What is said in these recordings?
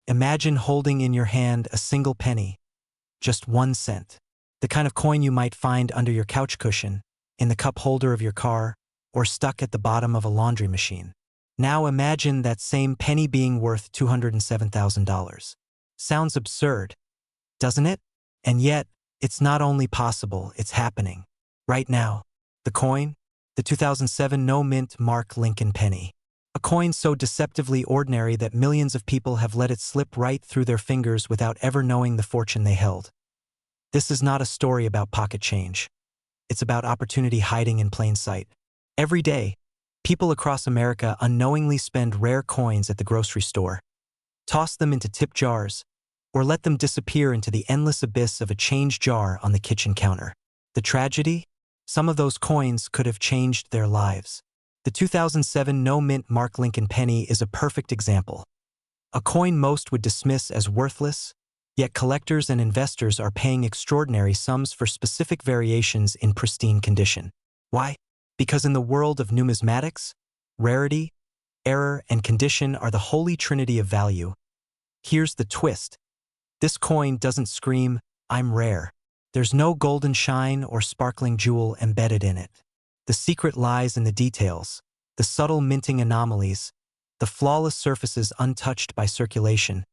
Imagine holding in your hand a single penny, just 1 cent. The kind of coin you might find under your couch cushion, in the cup holder of your car, or stuck at the bottom of a laundry machine. Now imagine that same penny being worth $207,000. Sounds absurd, doesn't it? And yet, it's not only possible, it's happening. Right now, the coin, the 2007 no-mint Mark Lincoln penny. A coin so deceptively ordinary that millions of people have let it slip right through their fingers without ever knowing the fortune they held. This is not a story about pocket change. It's about opportunity hiding in plain sight. Every day, people across America unknowingly spend rare coins at the grocery store, toss them into tip jars, or let them disappear into the endless abyss of a change jar on the kitchen counter. The tragedy? Some of those coins could have changed their lives. The 2007 no-mint Mark Lincoln penny is a perfect example. A coin most would dismiss as worthless, yet collectors and investors are paying extraordinary sums for specific variations in pristine condition. Why? Because in the world of numismatics, rarity, error, and condition are the holy trinity of value. Here's the twist. This coin doesn't scream, "I'm rare." There's no golden shine or sparkling jewel embedded in it. The secret lies in the details, the subtle minting anomalies, the flawless surfaces untouched by circulation,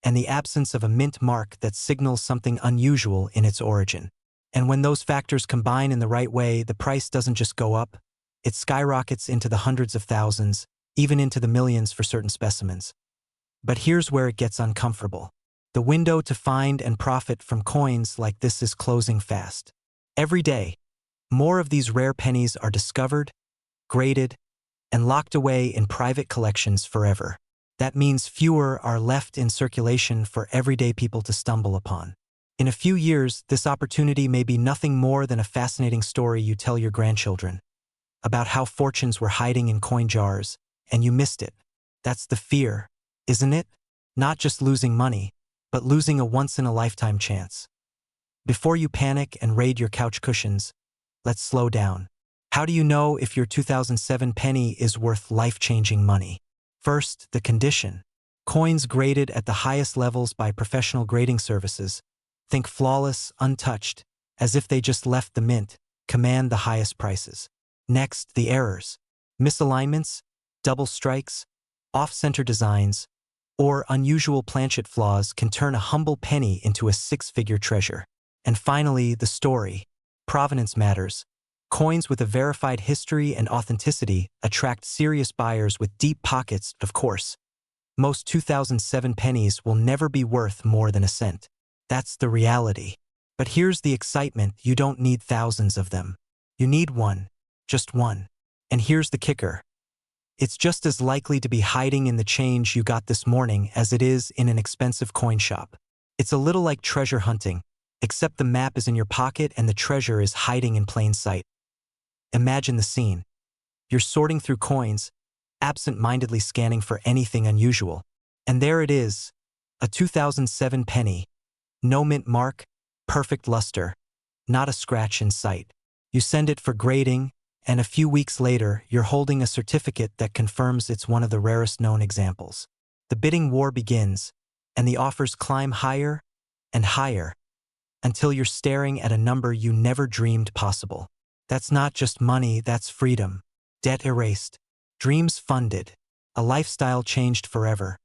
and the absence of a mint mark that signals something unusual in its origin. And when those factors combine in the right way, the price doesn't just go up, it skyrockets into the hundreds of thousands, even into the millions for certain specimens. But here's where it gets uncomfortable. The window to find and profit from coins like this is closing fast. Every day, more of these rare pennies are discovered, graded, and locked away in private collections forever. That means fewer are left in circulation for everyday people to stumble upon. In a few years, this opportunity may be nothing more than a fascinating story you tell your grandchildren about how fortunes were hiding in coin jars, and you missed it. That's the fear, isn't it? Not just losing money, but losing a once-in-a-lifetime chance. Before you panic and raid your couch cushions, let's slow down. How do you know if your 2007 penny is worth life-changing money? First, the condition. Coins graded at the highest levels by professional grading services, think flawless, untouched, as if they just left the mint, command the highest prices. Next, the errors. Misalignments, double strikes, off-center designs, or unusual planchet flaws can turn a humble penny into a six-figure treasure. And finally, the story. Provenance matters. Coins with a verified history and authenticity attract serious buyers with deep pockets, of course. Most 2007 pennies will never be worth more than a cent. That's the reality. But here's the excitement: you don't need thousands of them. You need one, just one. And here's the kicker. It's just as likely to be hiding in the change you got this morning as it is in an expensive coin shop. It's a little like treasure hunting, except the map is in your pocket and the treasure is hiding in plain sight. Imagine the scene. You're sorting through coins, absent-mindedly scanning for anything unusual. And there it is, a 2007 penny. No mint mark, perfect luster, not a scratch in sight. You send it for grading, and a few weeks later, you're holding a certificate that confirms it's one of the rarest known examples. The bidding war begins, and the offers climb higher and higher, until you're staring at a number you never dreamed possible. That's not just money, that's freedom. Debt erased, dreams funded, a lifestyle changed forever.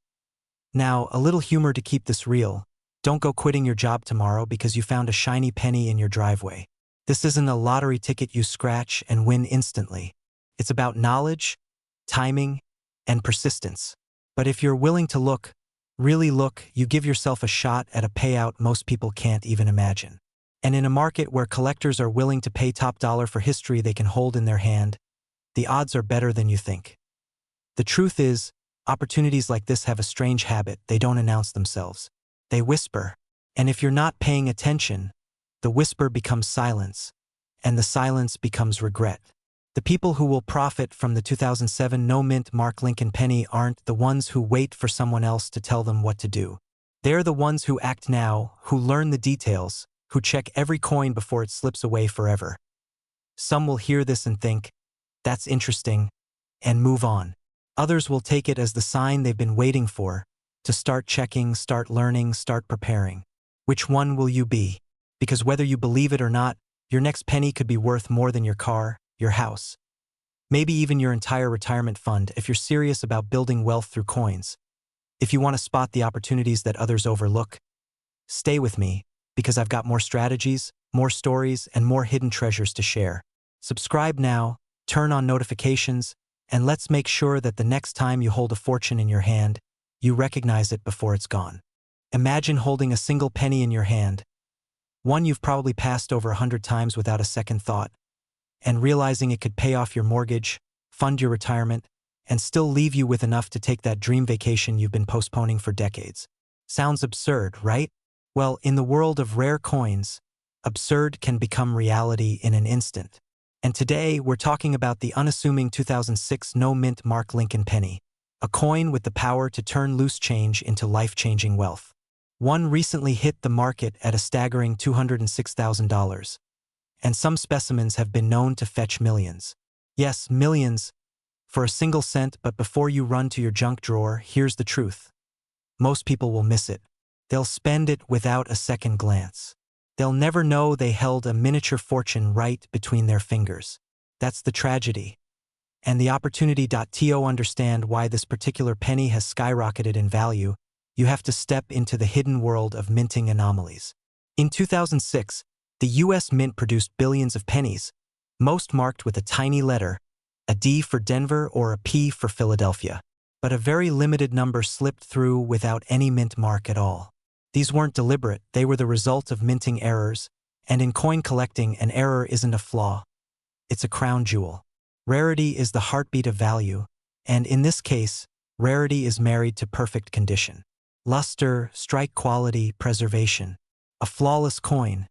Now, a little humor to keep this real. Don't go quitting your job tomorrow because you found a shiny penny in your driveway. This isn't a lottery ticket you scratch and win instantly. It's about knowledge, timing, and persistence. But if you're willing to look, really look, you give yourself a shot at a payout most people can't even imagine. And in a market where collectors are willing to pay top dollar for history they can hold in their hand, the odds are better than you think. The truth is, opportunities like this have a strange habit: they don't announce themselves. They whisper. And if you're not paying attention, the whisper becomes silence, and the silence becomes regret. The people who will profit from the 2007 no-mint Mark Lincoln penny aren't the ones who wait for someone else to tell them what to do. They're the ones who act now, who learn the details, who check every coin before it slips away forever. Some will hear this and think, "That's interesting," and move on. Others will take it as the sign they've been waiting for, to start checking, start learning, start preparing. Which one will you be? Because whether you believe it or not, your next penny could be worth more than your car, your house, maybe even your entire retirement fund if you're serious about building wealth through coins. If you want to spot the opportunities that others overlook, stay with me, because I've got more strategies, more stories, and more hidden treasures to share. Subscribe now, turn on notifications, and let's make sure that the next time you hold a fortune in your hand, you recognize it before it's gone. Imagine holding a single penny in your hand, one you've probably passed over 100 times without a second thought, and realizing it could pay off your mortgage, fund your retirement, and still leave you with enough to take that dream vacation you've been postponing for decades. Sounds absurd, right? Well, in the world of rare coins, absurd can become reality in an instant. And today, we're talking about the unassuming 2006 no-mint Mark Lincoln penny, a coin with the power to turn loose change into life-changing wealth. One recently hit the market at a staggering $206,000, and some specimens have been known to fetch millions. Yes, millions, for a single cent. But before you run to your junk drawer, here's the truth. Most people will miss it. They'll spend it without a second glance. They'll never know they held a miniature fortune right between their fingers. That's the tragedy. And the opportunity. To understand why this particular penny has skyrocketed in value, you have to step into the hidden world of minting anomalies. In 2006, the U.S. Mint produced billions of pennies, most marked with a tiny letter, a D for Denver or a P for Philadelphia. But a very limited number slipped through without any mint mark at all. These weren't deliberate, they were the result of minting errors, and in coin collecting, an error isn't a flaw. It's a crown jewel. Rarity is the heartbeat of value, and in this case, rarity is married to perfect condition. Luster, strike quality, preservation. A flawless coin,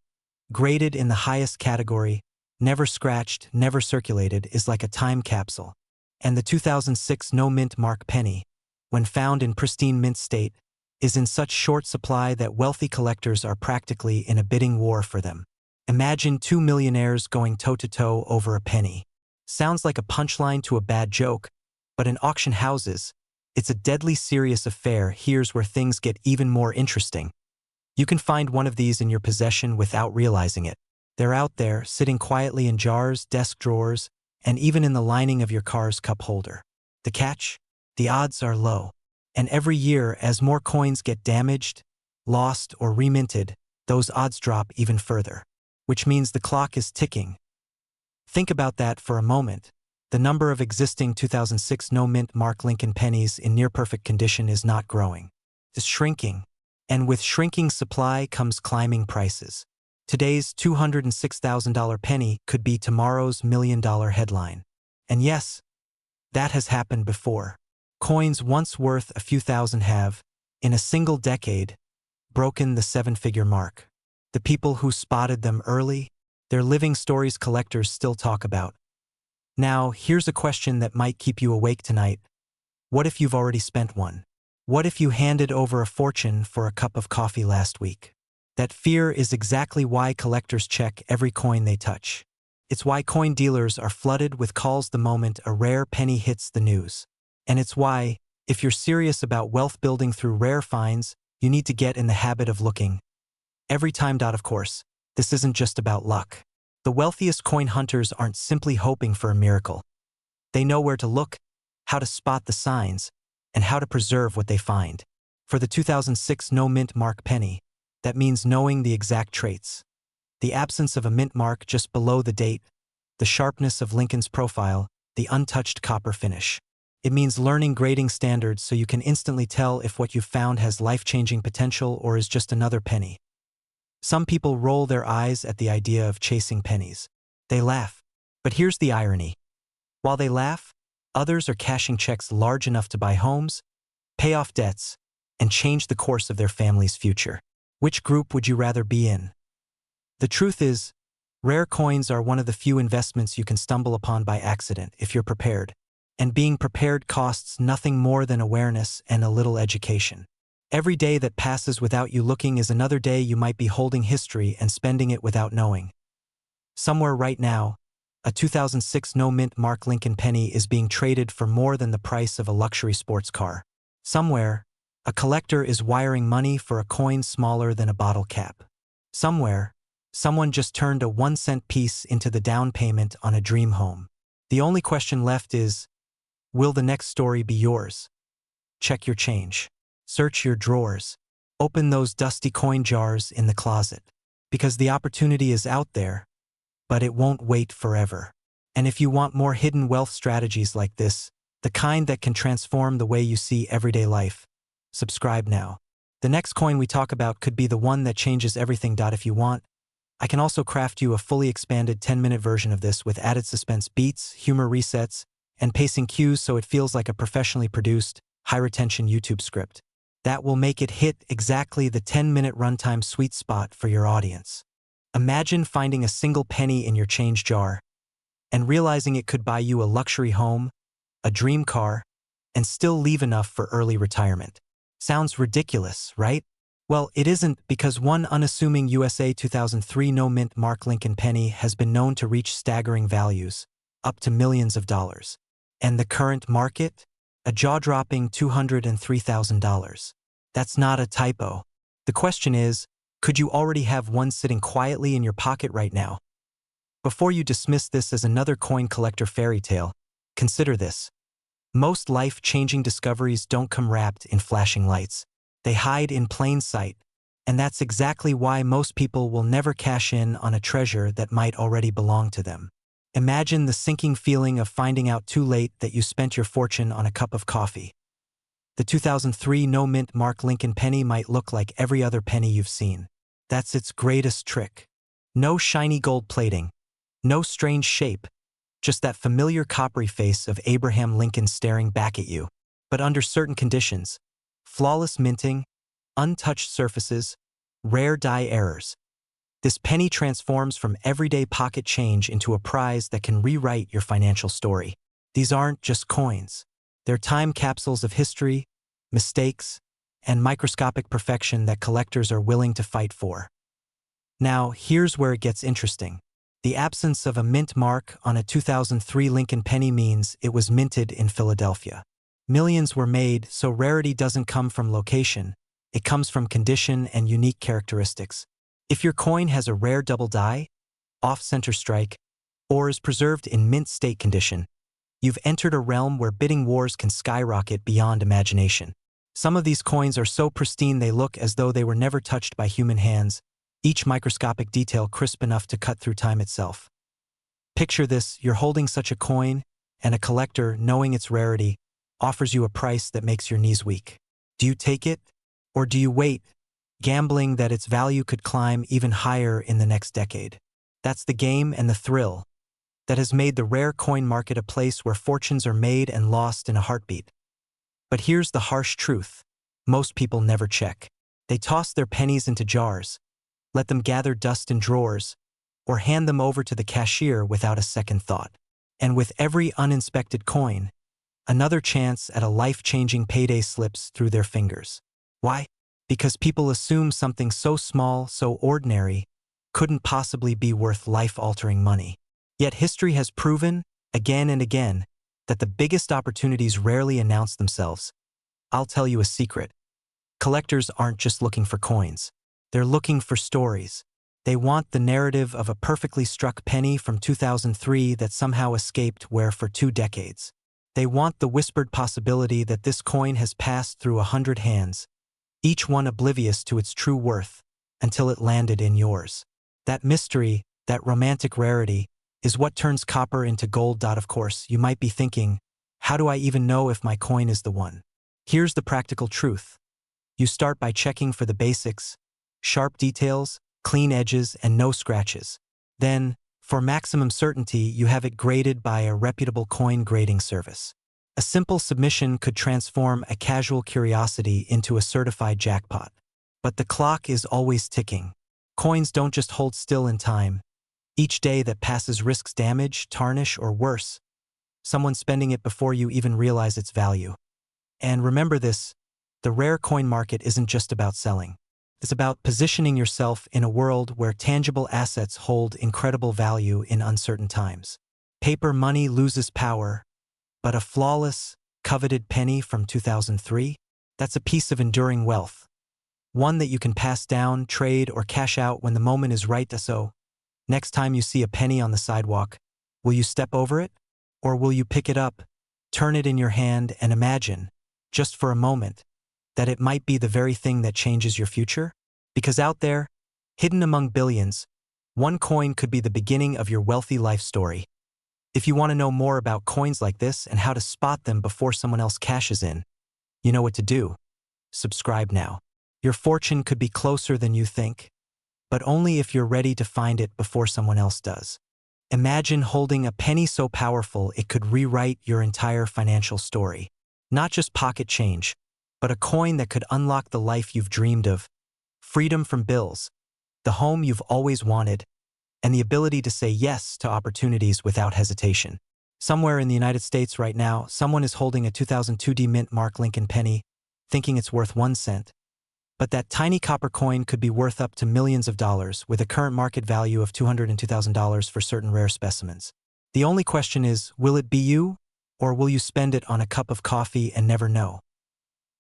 graded in the highest category, never scratched, never circulated, is like a time capsule. And the 2006 no-mint Mark penny, when found in pristine mint state, is in such short supply that wealthy collectors are practically in a bidding war for them. Imagine two millionaires going toe-to-toe over a penny. Sounds like a punchline to a bad joke, but in auction houses, it's a deadly serious affair. Here's where things get even more interesting. You can find one of these in your possession without realizing it. They're out there, sitting quietly in jars, desk drawers, and even in the lining of your car's cup holder. The catch? The odds are low. And every year, as more coins get damaged, lost, or reminted, those odds drop even further. Which means the clock is ticking. Think about that for a moment. The number of existing 2006 no-mint Mark Lincoln pennies in near-perfect condition is not growing. It's shrinking. And with shrinking supply comes climbing prices. Today's $206,000 penny could be tomorrow's million-dollar headline. And yes, that has happened before. Coins once worth a few thousand have, in a single decade, broken the seven-figure mark. The people who spotted them early, they're living stories collectors still talk about. Now, here's a question that might keep you awake tonight. What if you've already spent one? What if you handed over a fortune for a cup of coffee last week? That fear is exactly why collectors check every coin they touch. It's why coin dealers are flooded with calls the moment a rare penny hits the news. And it's why, if you're serious about wealth building through rare finds, you need to get in the habit of looking every time. Of course, this isn't just about luck. The wealthiest coin hunters aren't simply hoping for a miracle. They know where to look, how to spot the signs, and how to preserve what they find. For the 2006 no-mint Mark penny, that means knowing the exact traits. The absence of a mint mark just below the date, the sharpness of Lincoln's profile, the untouched copper finish. It means learning grading standards so you can instantly tell if what you've found has life-changing potential or is just another penny. Some people roll their eyes at the idea of chasing pennies. They laugh. But here's the irony. While they laugh, others are cashing checks large enough to buy homes, pay off debts, and change the course of their family's future. Which group would you rather be in? The truth is, rare coins are one of the few investments you can stumble upon by accident if you're prepared. And being prepared costs nothing more than awareness and a little education. Every day that passes without you looking is another day you might be holding history and spending it without knowing. Somewhere right now, a 2006 no-mint Mark Lincoln penny is being traded for more than the price of a luxury sports car. Somewhere, A collector is wiring money for a coin smaller than a bottle cap. Somewhere, someone just turned a 1-cent piece into the down payment on a dream home. The only question left is, will the next story be yours? Check your change. Search your drawers. Open those dusty coin jars in the closet. Because the opportunity is out there, but it won't wait forever. And if you want more hidden wealth strategies like this, the kind that can transform the way you see everyday life, subscribe now. The next coin we talk about could be the one that changes everything. If you want, I can also craft you a fully expanded 10-minute version of this with added suspense beats, humor resets, and pacing cues so it feels like a professionally produced, high-retention YouTube script. That will make it hit exactly the 10-minute runtime sweet spot for your audience. Imagine finding a single penny in your change jar and realizing it could buy you a luxury home, a dream car, and still leave enough for early retirement. Sounds ridiculous, right? Well, it isn't, because one unassuming USA 2003 no-mint Mark Lincoln penny has been known to reach staggering values, up to millions of dollars. And the current market? A jaw-dropping $203,000. That's not a typo. The question is, could you already have one sitting quietly in your pocket right now? Before you dismiss this as another coin collector fairy tale, consider this. Most life-changing discoveries don't come wrapped in flashing lights. They hide in plain sight, and that's exactly why most people will never cash in on a treasure that might already belong to them. Imagine the sinking feeling of finding out too late that you spent your fortune on a cup of coffee. The 2003 no-mint Mark Lincoln penny might look like every other penny you've seen. That's its greatest trick. No shiny gold plating, no strange shape, just that familiar coppery face of Abraham Lincoln staring back at you. But under certain conditions, flawless minting, untouched surfaces, rare die errors, this penny transforms from everyday pocket change into a prize that can rewrite your financial story. These aren't just coins. They're time capsules of history, mistakes, and microscopic perfection that collectors are willing to fight for. Now, here's where it gets interesting. The absence of a mint mark on a 2003 Lincoln penny means it was minted in Philadelphia. Millions were made, so rarity doesn't come from location. It comes from condition and unique characteristics. If your coin has a rare double die, off-center strike, or is preserved in mint state condition, you've entered a realm where bidding wars can skyrocket beyond imagination. Some of these coins are so pristine they look as though they were never touched by human hands, each microscopic detail crisp enough to cut through time itself. Picture this: you're holding such a coin, and a collector, knowing its rarity, offers you a price that makes your knees weak. Do you take it, or do you wait, gambling that its value could climb even higher in the next decade? That's the game and the thrill that has made the rare coin market a place where fortunes are made and lost in a heartbeat. But here's the harsh truth. Most people never check. They toss their pennies into jars, let them gather dust in drawers, or hand them over to the cashier without a second thought. And with every uninspected coin, another chance at a life-changing payday slips through their fingers. Why? Because people assume something so small, so ordinary, couldn't possibly be worth life-altering money. Yet history has proven, again and again, that the biggest opportunities rarely announce themselves. I'll tell you a secret. Collectors aren't just looking for coins. They're looking for stories. They want the narrative of a perfectly struck penny from 2003 that somehow escaped wear for 2 decades. They want the whispered possibility that this coin has passed through 100 hands, each one oblivious to its true worth, until it landed in yours. That mystery, that romantic rarity, is what turns copper into gold. Of course, you might be thinking, how do I even know if my coin is the one? Here's the practical truth. You start by checking for the basics: sharp details, clean edges, and no scratches. Then, for maximum certainty, you have it graded by a reputable coin grading service. A simple submission could transform a casual curiosity into a certified jackpot. But the clock is always ticking. Coins don't just hold still in time. Each day that passes risks damage, tarnish, or worse, someone spending it before you even realize its value. And remember this, the rare coin market isn't just about selling. It's about positioning yourself in a world where tangible assets hold incredible value in uncertain times. Paper money loses power, but a flawless, coveted penny from 2003? That's a piece of enduring wealth. One that you can pass down, trade, or cash out when the moment is right. So, next time you see a penny on the sidewalk, will you step over it? Or will you pick it up, turn it in your hand, and imagine, just for a moment, that it might be the very thing that changes your future? Because out there, hidden among billions, one coin could be the beginning of your wealthy life story. If you want to know more about coins like this and how to spot them before someone else cashes in, you know what to do. Subscribe now. Your fortune could be closer than you think, but only if you're ready to find it before someone else does. Imagine holding a penny so powerful it could rewrite your entire financial story. Not just pocket change, but a coin that could unlock the life you've dreamed of, freedom from bills, the home you've always wanted, and the ability to say yes to opportunities without hesitation. Somewhere in the United States right now, someone is holding a 2002 Mint Mark Lincoln penny, thinking it's worth 1 cent. But that tiny copper coin could be worth up to millions of dollars, with a current market value of $202,000 for certain rare specimens. The only question is, will it be you, or will you spend it on a cup of coffee and never know?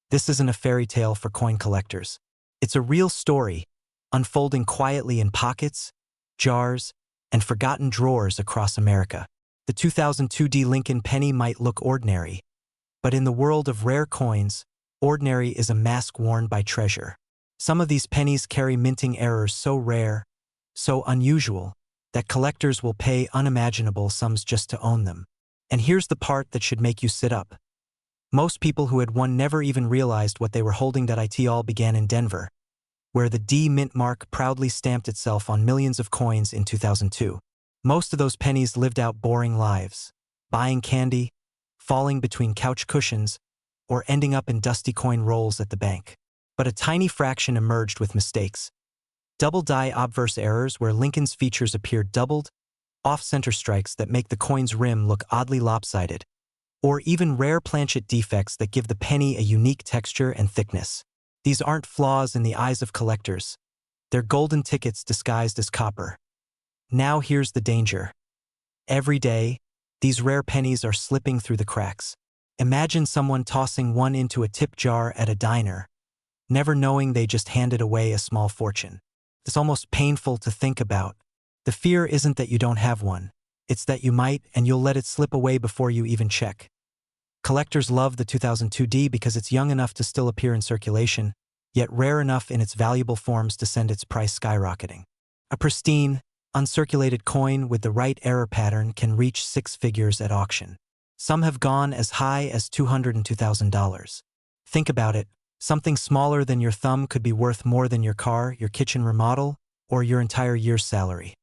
This isn't a fairy tale for coin collectors. It's a real story, unfolding quietly in pockets, jars, and forgotten drawers across America. The 2002 Lincoln penny might look ordinary, but in the world of rare coins, ordinary is a mask worn by treasure. Some of these pennies carry minting errors so rare, so unusual, that collectors will pay unimaginable sums just to own them. And here's the part that should make you sit up. Most people who had won never even realized what they were holding. It all began in Denver, where the D Mint mark proudly stamped itself on millions of coins in 2002. Most of those pennies lived out boring lives, buying candy, falling between couch cushions, or ending up in dusty coin rolls at the bank. But a tiny fraction emerged with mistakes. Double die obverse errors where Lincoln's features appear doubled, off-center strikes that make the coin's rim look oddly lopsided, or even rare planchet defects that give the penny a unique texture and thickness. These aren't flaws in the eyes of collectors. They're golden tickets disguised as copper. Now here's the danger. Every day, these rare pennies are slipping through the cracks. Imagine someone tossing one into a tip jar at a diner, never knowing they just handed away a small fortune. It's almost painful to think about. The fear isn't that you don't have one. It's that you might, and you'll let it slip away before you even check. Collectors love the 2002 because it's young enough to still appear in circulation, yet rare enough in its valuable forms to send its price skyrocketing. A pristine, uncirculated coin with the right error pattern can reach 6 figures at auction. Some have gone as high as $202,000. Think about it. Something smaller than your thumb could be worth more than your car, your kitchen remodel, or your entire year's salary.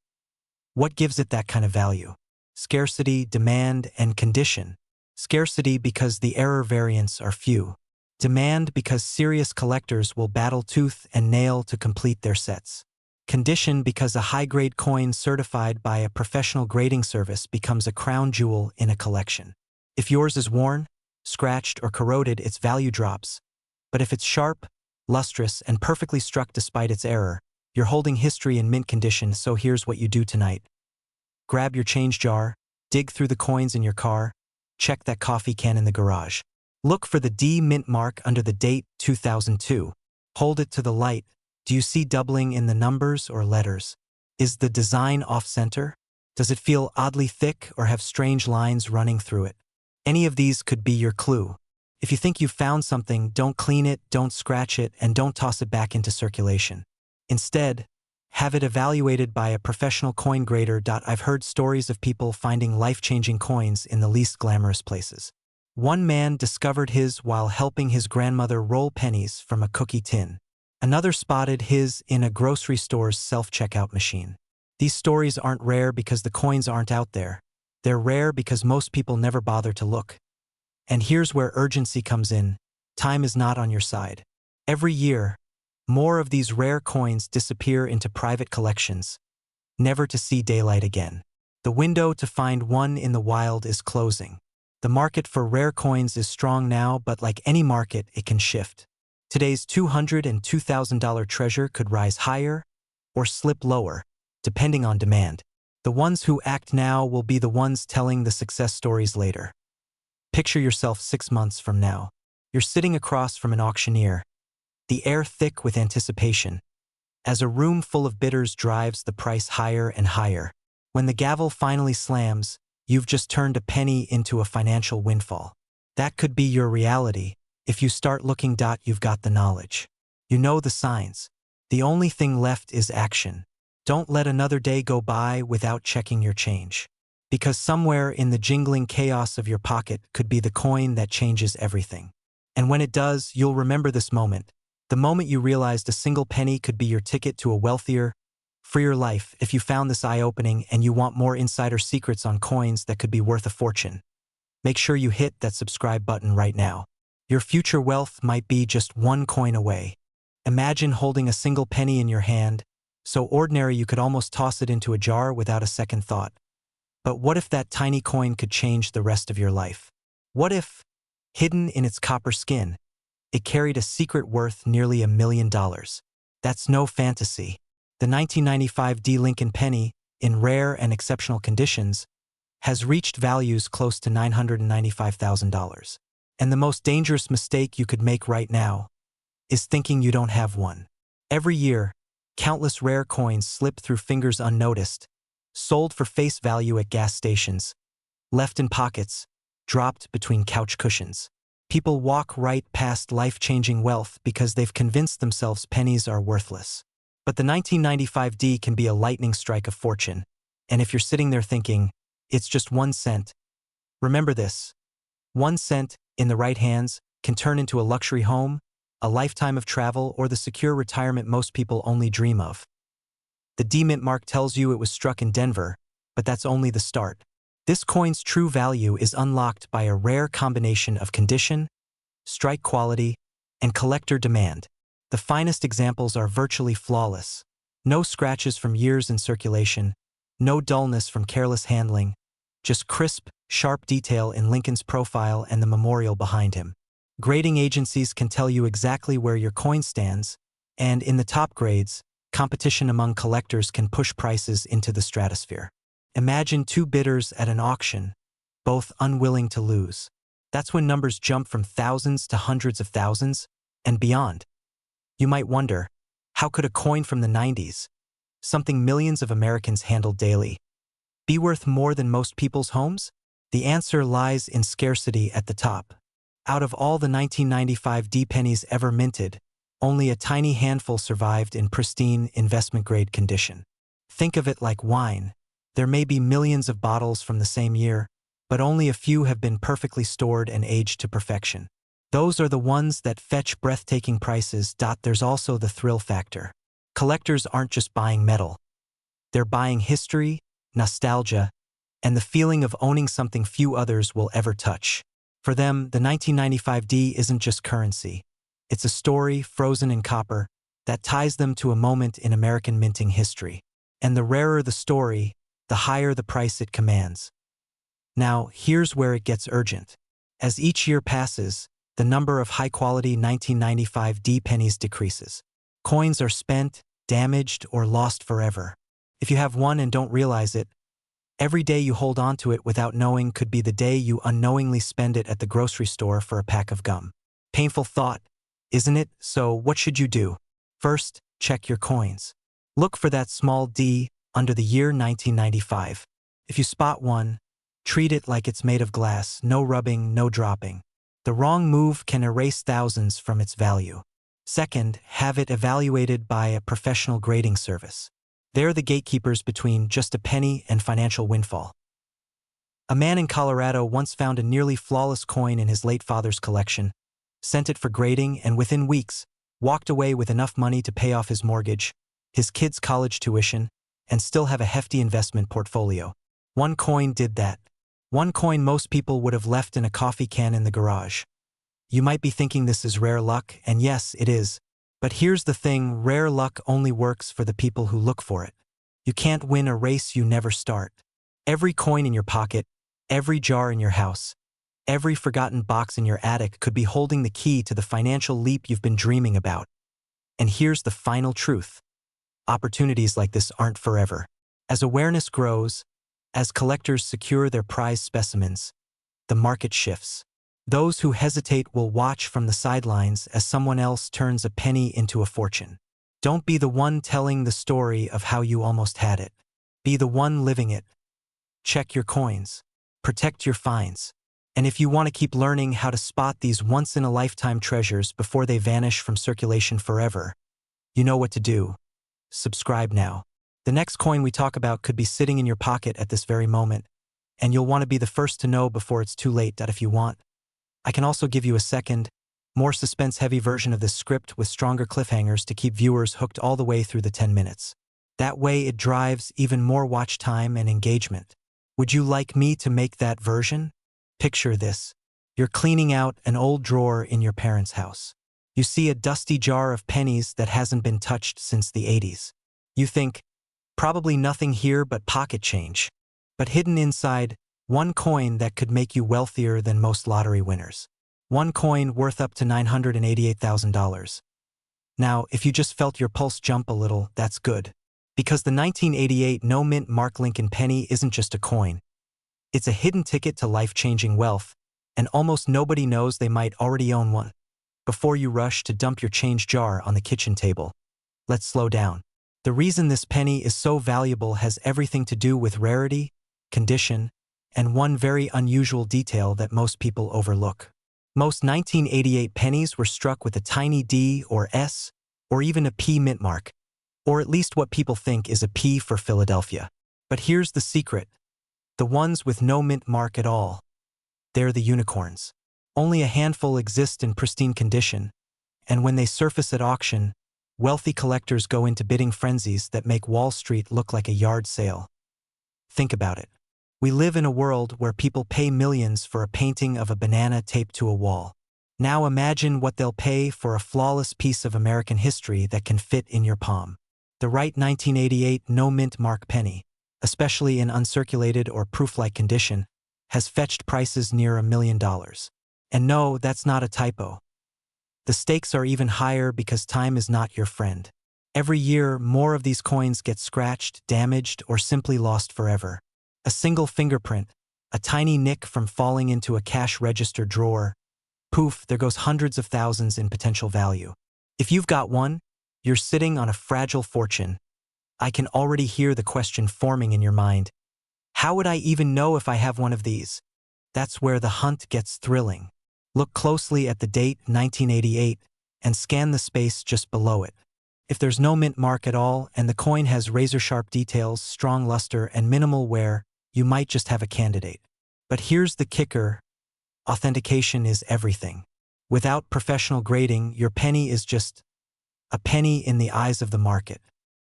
What gives it that kind of value? Scarcity, demand, and condition. Scarcity because the error variants are few. Demand because serious collectors will battle tooth and nail to complete their sets. Condition because a high-grade coin certified by a professional grading service becomes a crown jewel in a collection. If yours is worn, scratched, or corroded, its value drops. But if it's sharp, lustrous, and perfectly struck despite its error, you're holding history in mint condition. So here's what you do tonight. Grab your change jar, dig through the coins in your car, check that coffee can in the garage. Look for the D Mint mark under the date 2002. Hold it to the light. Do you see doubling in the numbers or letters? Is the design off-center? Does it feel oddly thick or have strange lines running through it? Any of these could be your clue. If you think you've found something, don't clean it, don't scratch it, and don't toss it back into circulation. Instead, have it evaluated by a professional coin grader. I've heard stories of people finding life-changing coins in the least glamorous places. One man discovered his while helping his grandmother roll pennies from a cookie tin. Another spotted his in a grocery store's self-checkout machine. These stories aren't rare because the coins aren't out there. They're rare because most people never bother to look. And here's where urgency comes in. Time is not on your side. Every year, more of these rare coins disappear into private collections, never to see daylight again. The window to find one in the wild is closing. The market for rare coins is strong now, but like any market, it can shift. Today's $200,000 and $2,000 treasure could rise higher or slip lower, depending on demand. The ones who act now will be the ones telling the success stories later. Picture yourself 6 months from now. You're sitting across from an auctioneer, the air thick with anticipation, as a room full of bidders drives the price higher and higher. When the gavel finally slams, you've just turned a penny into a financial windfall. That could be your reality. If you start looking, you've got the knowledge. You know the signs. The only thing left is action. Don't let another day go by without checking your change. Because somewhere in the jingling chaos of your pocket could be the coin that changes everything. And when it does, you'll remember this moment. The moment you realized a single penny could be your ticket to a wealthier, freer life. If you found this eye-opening and you want more insider secrets on coins that could be worth a fortune, make sure you hit that subscribe button right now. Your future wealth might be just one coin away. Imagine holding a single penny in your hand, so ordinary you could almost toss it into a jar without a second thought. But what if that tiny coin could change the rest of your life? What if, hidden in its copper skin, it carried a secret worth nearly $1 million? That's no fantasy. The 1995 D Lincoln penny, in rare and exceptional conditions, has reached values close to $995,000. And the most dangerous mistake you could make right now is thinking you don't have one. Every year, countless rare coins slip through fingers unnoticed, sold for face value at gas stations, left in pockets, dropped between couch cushions. People walk right past life-changing wealth because they've convinced themselves pennies are worthless. But the 1995 D can be a lightning strike of fortune. And if you're sitting there thinking, it's just 1 cent, remember this. 1 cent, in the right hands, can turn into a luxury home, a lifetime of travel, or the secure retirement most people only dream of. The D mint mark tells you it was struck in Denver, but that's only the start. This coin's true value is unlocked by a rare combination of condition, strike quality, and collector demand. The finest examples are virtually flawless. No scratches from years in circulation, no dullness from careless handling, just crisp, sharp detail in Lincoln's profile and the memorial behind him. Grading agencies can tell you exactly where your coin stands, and in the top grades, competition among collectors can push prices into the stratosphere. Imagine two bidders at an auction, both unwilling to lose. That's when numbers jump from thousands to hundreds of thousands, and beyond. You might wonder, how could a coin from the 90s, something millions of Americans handle daily, be worth more than most people's homes? The answer lies in scarcity at the top. Out of all the 1995 D pennies ever minted, only a tiny handful survived in pristine, investment-grade condition. Think of it like wine. There may be millions of bottles from the same year, but only a few have been perfectly stored and aged to perfection. Those are the ones that fetch breathtaking prices. There's also the thrill factor. Collectors aren't just buying metal. They're buying history, nostalgia, and the feeling of owning something few others will ever touch. For them, the 1995 D isn't just currency. It's a story, frozen in copper, that ties them to a moment in American minting history. And the rarer the story, the higher the price it commands. Now, here's where it gets urgent. As each year passes, the number of high-quality 1995 D pennies decreases. Coins are spent, damaged, or lost forever. If you have one and don't realize it, every day you hold on to it without knowing could be the day you unknowingly spend it at the grocery store for a pack of gum. Painful thought, isn't it? So what should you do? First, check your coins. Look for that small D under the year 1995. If you spot one, treat it like it's made of glass, no rubbing, no dropping. The wrong move can erase thousands from its value. Second, have it evaluated by a professional grading service. They're the gatekeepers between just a penny and financial windfall. A man in Colorado once found a nearly flawless coin in his late father's collection, sent it for grading, and within weeks, walked away with enough money to pay off his mortgage, his kids' college tuition, and still have a hefty investment portfolio. One coin did that. One coin most people would have left in a coffee can in the garage. You might be thinking this is rare luck, and yes, it is. But here's the thing, rare luck only works for the people who look for it. You can't win a race you never start. Every coin in your pocket, every jar in your house, every forgotten box in your attic could be holding the key to the financial leap you've been dreaming about. And here's the final truth. Opportunities like this aren't forever. As awareness grows, as collectors secure their prized specimens, the market shifts. Those who hesitate will watch from the sidelines as someone else turns a penny into a fortune. Don't be the one telling the story of how you almost had it. Be the one living it. Check your coins. Protect your finds. And if you want to keep learning how to spot these once-in-a-lifetime treasures before they vanish from circulation forever, you know what to do. Subscribe now. The next coin we talk about could be sitting in your pocket at this very moment, and you'll want to be the first to know before it's too late. If you want, I can also give you a second, more suspense-heavy version of this script with stronger cliffhangers to keep viewers hooked all the way through the 10 minutes. That way it drives even more watch time and engagement. Would you like me to make that version? Picture this. You're cleaning out an old drawer in your parents' house. You see a dusty jar of pennies that hasn't been touched since the 80s. You think, probably nothing here but pocket change. But hidden inside, one coin that could make you wealthier than most lottery winners. One coin worth up to $988,000. Now, if you just felt your pulse jump a little, that's good. Because the 1988 no-mint Mark Lincoln penny isn't just a coin. It's a hidden ticket to life-changing wealth, and almost nobody knows they might already own one. Before you rush to dump your change jar on the kitchen table, let's slow down. The reason this penny is so valuable has everything to do with rarity, condition, and one very unusual detail that most people overlook. Most 1988 pennies were struck with a tiny D or S, or even a P mint mark, or at least what people think is a P for Philadelphia. But here's the secret. The ones with no mint mark at all. They're the unicorns. Only a handful exist in pristine condition, and when they surface at auction, wealthy collectors go into bidding frenzies that make Wall Street look like a yard sale. Think about it. We live in a world where people pay millions for a painting of a banana taped to a wall. Now imagine what they'll pay for a flawless piece of American history that can fit in your palm. The right 1988 no-mint mark penny, especially in uncirculated or proof-like condition, has fetched prices near $1 million. And no, that's not a typo. The stakes are even higher because time is not your friend. Every year, more of these coins get scratched, damaged, or simply lost forever. A single fingerprint, a tiny nick from falling into a cash register drawer, poof, there goes hundreds of thousands in potential value. If you've got one, you're sitting on a fragile fortune. I can already hear the question forming in your mind. How would I even know if I have one of these? That's where the hunt gets thrilling. Look closely at the date, 1988, and scan the space just below it. If there's no mint mark at all and the coin has razor-sharp details, strong luster, and minimal wear, you might just have a candidate. But here's the kicker. Authentication is everything. Without professional grading, your penny is just a penny in the eyes of the market.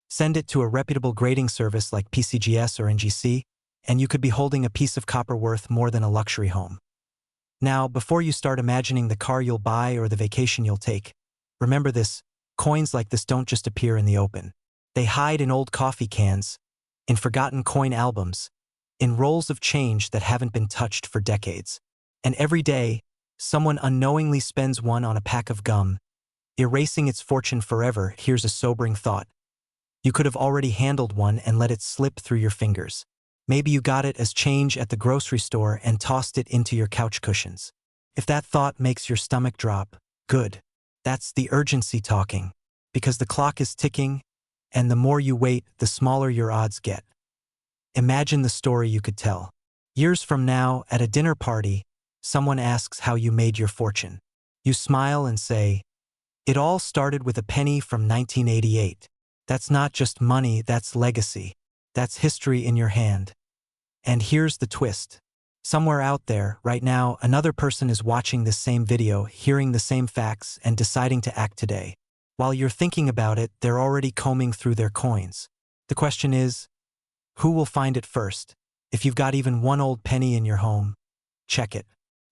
Send it to a reputable grading service like PCGS or NGC, and you could be holding a piece of copper worth more than a luxury home. Now, before you start imagining the car you'll buy or the vacation you'll take, remember this, coins like this don't just appear in the open. They hide in old coffee cans, in forgotten coin albums, in rolls of change that haven't been touched for decades. And every day, someone unknowingly spends one on a pack of gum, erasing its fortune forever. Here's a sobering thought. You could have already handled one and let it slip through your fingers. Maybe you got it as change at the grocery store and tossed it into your couch cushions. If that thought makes your stomach drop, good. That's the urgency talking. Because the clock is ticking, and the more you wait, the smaller your odds get. Imagine the story you could tell. Years from now, at a dinner party, someone asks how you made your fortune. You smile and say, "It all started with a penny from 1988. That's not just money, that's legacy. That's history in your hand." And here's the twist. Somewhere out there, right now, another person is watching this same video, hearing the same facts, and deciding to act today. While you're thinking about it, they're already combing through their coins. The question is, who will find it first? If you've got even one old penny in your home, check it.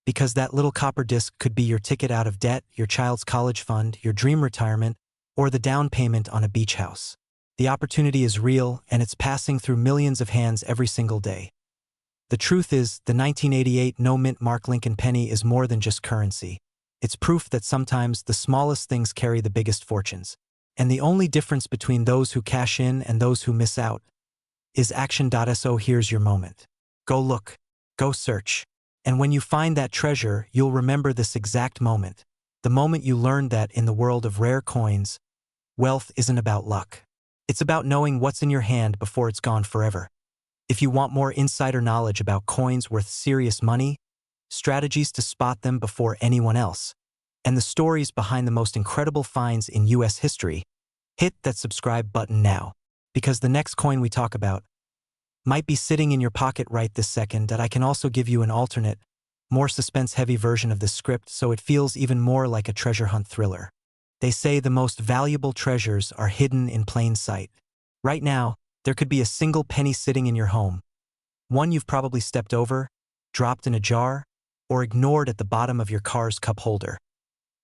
Because that little copper disc could be your ticket out of debt, your child's college fund, your dream retirement, or the down payment on a beach house. The opportunity is real, and it's passing through millions of hands every single day. The truth is, the 1988 no-mint Mark Lincoln penny is more than just currency. It's proof that sometimes the smallest things carry the biggest fortunes. And the only difference between those who cash in and those who miss out is action.so. Here's your moment. Go look. Go search. And when you find that treasure, you'll remember this exact moment. The moment you learned that in the world of rare coins, wealth isn't about luck. It's about knowing what's in your hand before it's gone forever. If you want more insider knowledge about coins worth serious money, strategies to spot them before anyone else, and the stories behind the most incredible finds in US history, hit that subscribe button now. Because the next coin we talk about might be sitting in your pocket right this second. That I can also give you an alternate, more suspense-heavy version of this script so it feels even more like a treasure hunt thriller. They say the most valuable treasures are hidden in plain sight. Right now, there could be a single penny sitting in your home. One you've probably stepped over, dropped in a jar, or ignored at the bottom of your car's cup holder.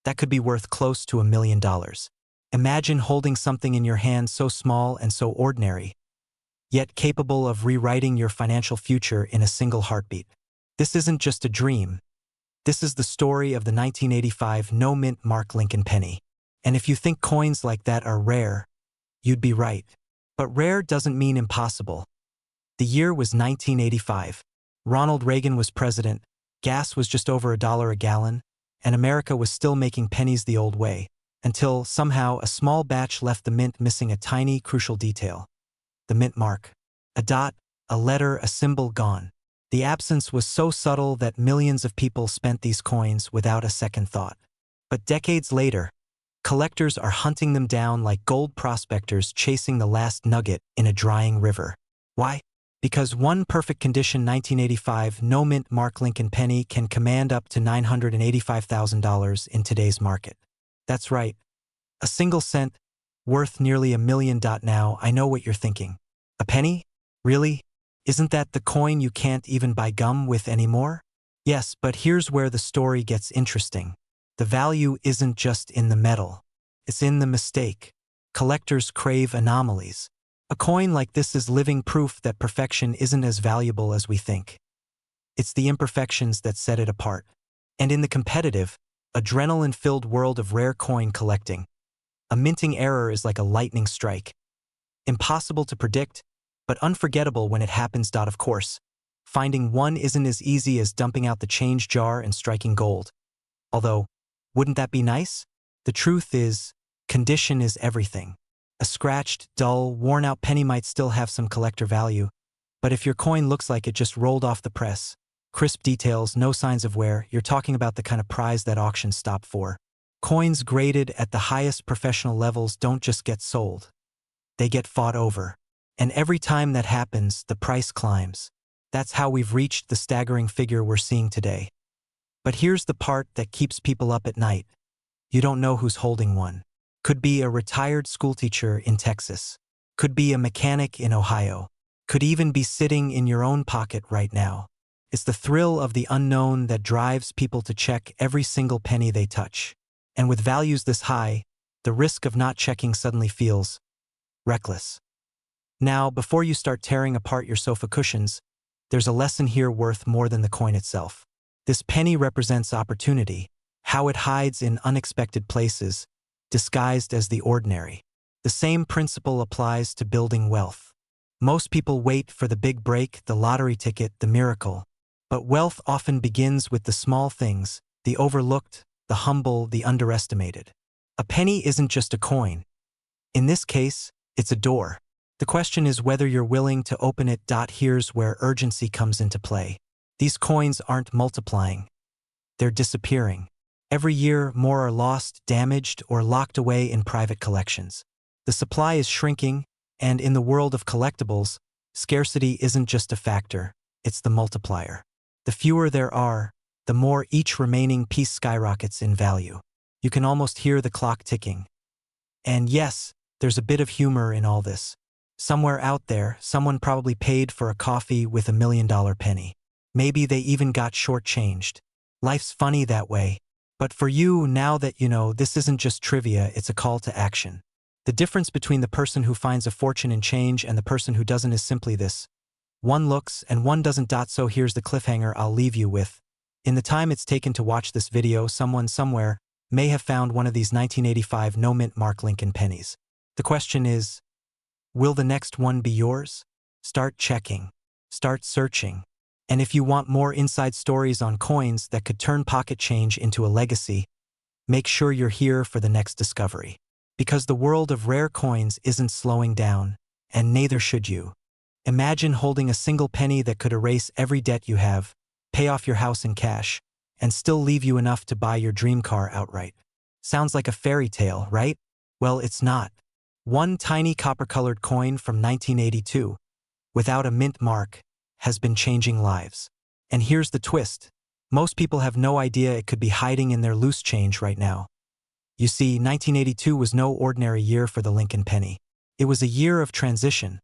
That could be worth close to $1 million. Imagine holding something in your hand so small and so ordinary, yet capable of rewriting your financial future in a single heartbeat. This isn't just a dream. This is the story of the 1985 no-mint Mark Lincoln penny. And if you think coins like that are rare, you'd be right. But rare doesn't mean impossible. The year was 1985. Ronald Reagan was president, gas was just over $1 a gallon, and America was still making pennies the old way, until somehow a small batch left the mint missing a tiny, crucial detail. The mint mark. A dot, a letter, a symbol gone. The absence was so subtle that millions of people spent these coins without a second thought. But decades later, collectors are hunting them down like gold prospectors chasing the last nugget in a drying river. Why? Because one perfect condition 1985 no-mint Mark Lincoln penny can command up to $985,000 in today's market. That's right. A single cent, worth nearly $1 million. Now, I know what you're thinking. A penny? Really? Isn't that the coin you can't even buy gum with anymore? Yes, but here's where the story gets interesting. The value isn't just in the metal. It's in the mistake. Collectors crave anomalies. A coin like this is living proof that perfection isn't as valuable as we think. It's the imperfections that set it apart. And in the competitive, adrenaline-filled world of rare coin collecting, a minting error is like a lightning strike. Impossible to predict, but unforgettable when it happens. Of course, finding one isn't as easy as dumping out the change jar and striking gold. Although, wouldn't that be nice? The truth is, condition is everything. A scratched, dull, worn-out penny might still have some collector value, but if your coin looks like it just rolled off the press, crisp details, no signs of wear, you're talking about the kind of prize that auctions stop for. Coins graded at the highest professional levels don't just get sold. They get fought over. And every time that happens, the price climbs. That's how we've reached the staggering figure we're seeing today. But here's the part that keeps people up at night. You don't know who's holding one. Could be a retired schoolteacher in Texas. Could be a mechanic in Ohio. Could even be sitting in your own pocket right now. It's the thrill of the unknown that drives people to check every single penny they touch. And with values this high, the risk of not checking suddenly feels reckless. Now, before you start tearing apart your sofa cushions, there's a lesson here worth more than the coin itself. This penny represents opportunity, how it hides in unexpected places, disguised as the ordinary. The same principle applies to building wealth. Most people wait for the big break, the lottery ticket, the miracle. But wealth often begins with the small things, the overlooked, the humble, the underestimated. A penny isn't just a coin. In this case, it's a door. The question is whether you're willing to open it. Here's where urgency comes into play. These coins aren't multiplying. They're disappearing. Every year, more are lost, damaged, or locked away in private collections. The supply is shrinking, and in the world of collectibles, scarcity isn't just a factor, it's the multiplier. The fewer there are, the more each remaining piece skyrockets in value. You can almost hear the clock ticking. And yes, there's a bit of humor in all this. Somewhere out there, someone probably paid for a coffee with $1 million penny. Maybe they even got shortchanged. Life's funny that way. But for you, now that you know, this isn't just trivia, it's a call to action. The difference between the person who finds a fortune in change and the person who doesn't is simply this. One looks and one doesn't. So here's the cliffhanger I'll leave you with. In the time it's taken to watch this video, someone somewhere may have found one of these 1985 no-mint Mark Lincoln pennies. The question is, will the next one be yours? Start checking. Start searching. And if you want more inside stories on coins that could turn pocket change into a legacy, make sure you're here for the next discovery. Because the world of rare coins isn't slowing down, and neither should you. Imagine holding a single penny that could erase every debt you have, pay off your house in cash, and still leave you enough to buy your dream car outright. Sounds like a fairy tale, right? Well, it's not. One tiny copper-colored coin from 1982, without a mint mark, has been changing lives. And here's the twist. Most people have no idea it could be hiding in their loose change right now. You see, 1982 was no ordinary year for the Lincoln penny. It was a year of transition,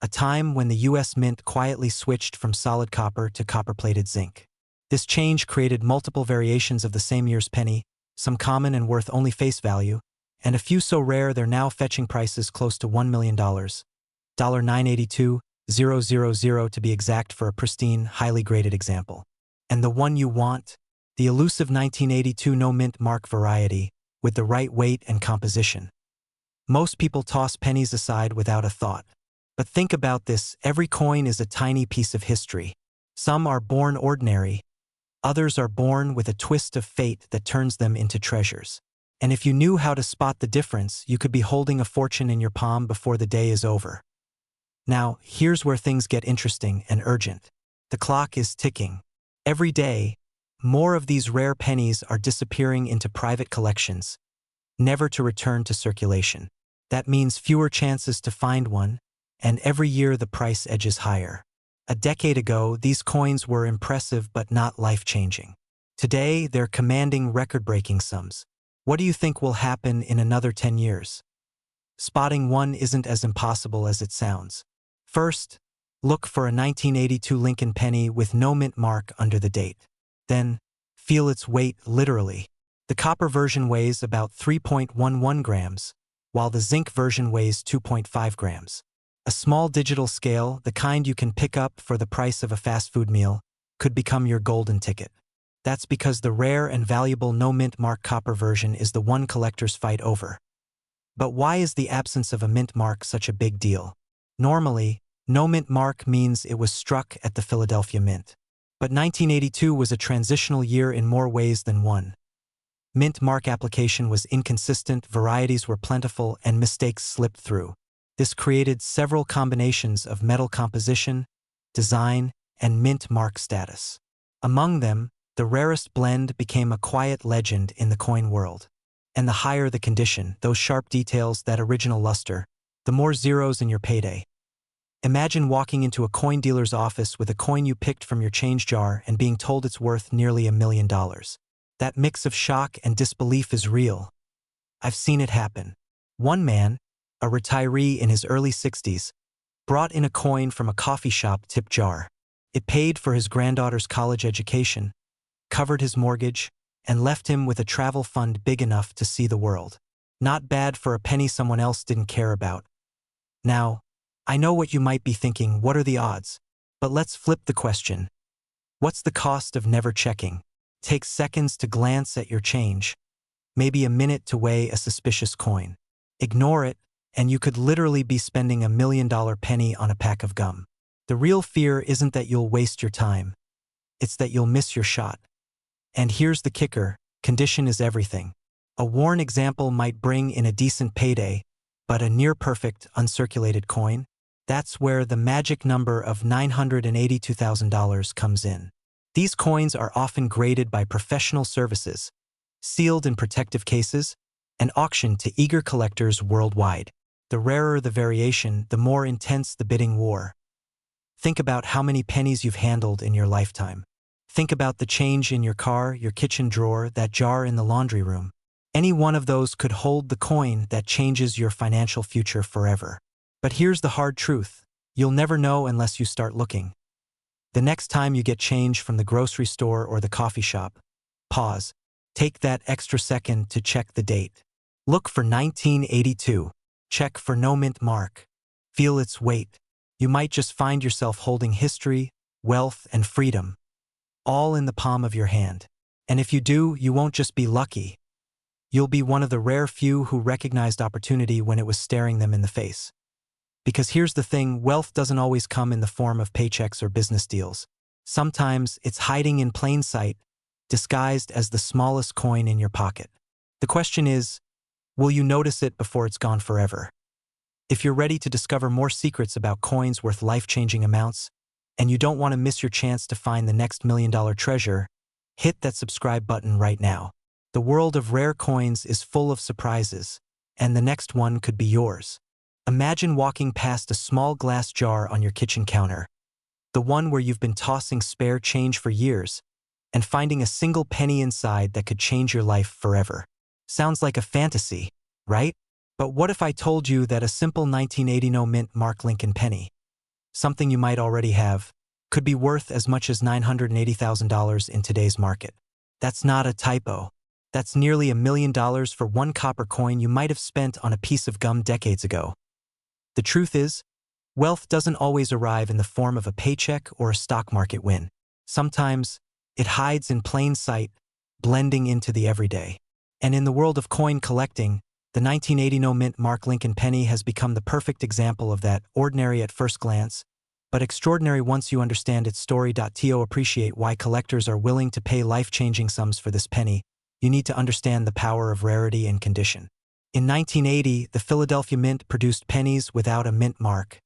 a time when the U.S. Mint quietly switched from solid copper to copper-plated zinc. This change created multiple variations of the same year's penny, some common and worth only face value, and a few so rare they're now fetching prices close to $1 million. $982,000 to be exact for a pristine, highly graded example. And the one you want? The elusive 1982 no-mint mark variety, with the right weight and composition. Most people toss pennies aside without a thought. But think about this, every coin is a tiny piece of history. Some are born ordinary, others are born with a twist of fate that turns them into treasures. And if you knew how to spot the difference, you could be holding a fortune in your palm before the day is over. Now, here's where things get interesting and urgent. The clock is ticking. Every day, more of these rare pennies are disappearing into private collections, never to return to circulation. That means fewer chances to find one, and every year the price edges higher. A decade ago, these coins were impressive but not life-changing. Today, they're commanding record-breaking sums. What do you think will happen in another 10 years? Spotting one isn't as impossible as it sounds. First, look for a 1982 Lincoln penny with no mint mark under the date. Then, feel its weight literally. The copper version weighs about 3.11 grams, while the zinc version weighs 2.5 grams. A small digital scale, the kind you can pick up for the price of a fast food meal, could become your golden ticket. That's because the rare and valuable no-mint mark copper version is the one collectors fight over. But why is the absence of a mint mark such a big deal? Normally, no mint mark means it was struck at the Philadelphia Mint. But 1982 was a transitional year in more ways than one. Mint mark application was inconsistent, varieties were plentiful, and mistakes slipped through. This created several combinations of metal composition, design, and mint mark status. Among them, the rarest blend became a quiet legend in the coin world. And the higher the condition, those sharp details, that original luster, the more zeros in your payday. Imagine walking into a coin dealer's office with a coin you picked from your change jar and being told it's worth nearly $1 million. That mix of shock and disbelief is real. I've seen it happen. One man, a retiree in his early 60s, brought in a coin from a coffee shop tip jar. It paid for his granddaughter's college education, covered his mortgage, and left him with a travel fund big enough to see the world. Not bad for a penny someone else didn't care about. Now, I know what you might be thinking, what are the odds? But let's flip the question. What's the cost of never checking? Take seconds to glance at your change, maybe a minute to weigh a suspicious coin. Ignore it, and you could literally be spending $1 million penny on a pack of gum. The real fear isn't that you'll waste your time. It's that you'll miss your shot. And here's the kicker, condition is everything. A worn example might bring in a decent payday, but a near-perfect, uncirculated coin? That's where the magic number of $982,000 comes in. These coins are often graded by professional services, sealed in protective cases, and auctioned to eager collectors worldwide. The rarer the variation, the more intense the bidding war. Think about how many pennies you've handled in your lifetime. Think about the change in your car, your kitchen drawer, that jar in the laundry room. Any one of those could hold the coin that changes your financial future forever. But here's the hard truth. You'll never know unless you start looking. The next time you get change from the grocery store or the coffee shop, pause. Take that extra second to check the date. Look for 1982. Check for no mint mark. Feel its weight. You might just find yourself holding history, wealth, and freedom, all in the palm of your hand. And if you do, you won't just be lucky. You'll be one of the rare few who recognized opportunity when it was staring them in the face. Because here's the thing, wealth doesn't always come in the form of paychecks or business deals. Sometimes it's hiding in plain sight, disguised as the smallest coin in your pocket. The question is, will you notice it before it's gone forever? If you're ready to discover more secrets about coins worth life-changing amounts, and you don't want to miss your chance to find the next million-dollar treasure, hit that subscribe button right now. The world of rare coins is full of surprises, and the next one could be yours. Imagine walking past a small glass jar on your kitchen counter, the one where you've been tossing spare change for years, and finding a single penny inside that could change your life forever. Sounds like a fantasy, right? But what if I told you that a simple 1980 no-mint Mark Lincoln penny, something you might already have, could be worth as much as $980,000 in today's market? That's not a typo. That's nearly $1 million for one copper coin you might have spent on a piece of gum decades ago. The truth is, wealth doesn't always arrive in the form of a paycheck or a stock market win. Sometimes, it hides in plain sight, blending into the everyday. And in the world of coin collecting, the 1980 no-mint Mark Lincoln penny has become the perfect example of that, ordinary at first glance, but extraordinary once you understand its story. To appreciate why collectors are willing to pay life-changing sums for this penny, you need to understand the power of rarity and condition. In 1980, the Philadelphia Mint produced pennies without a mint mark,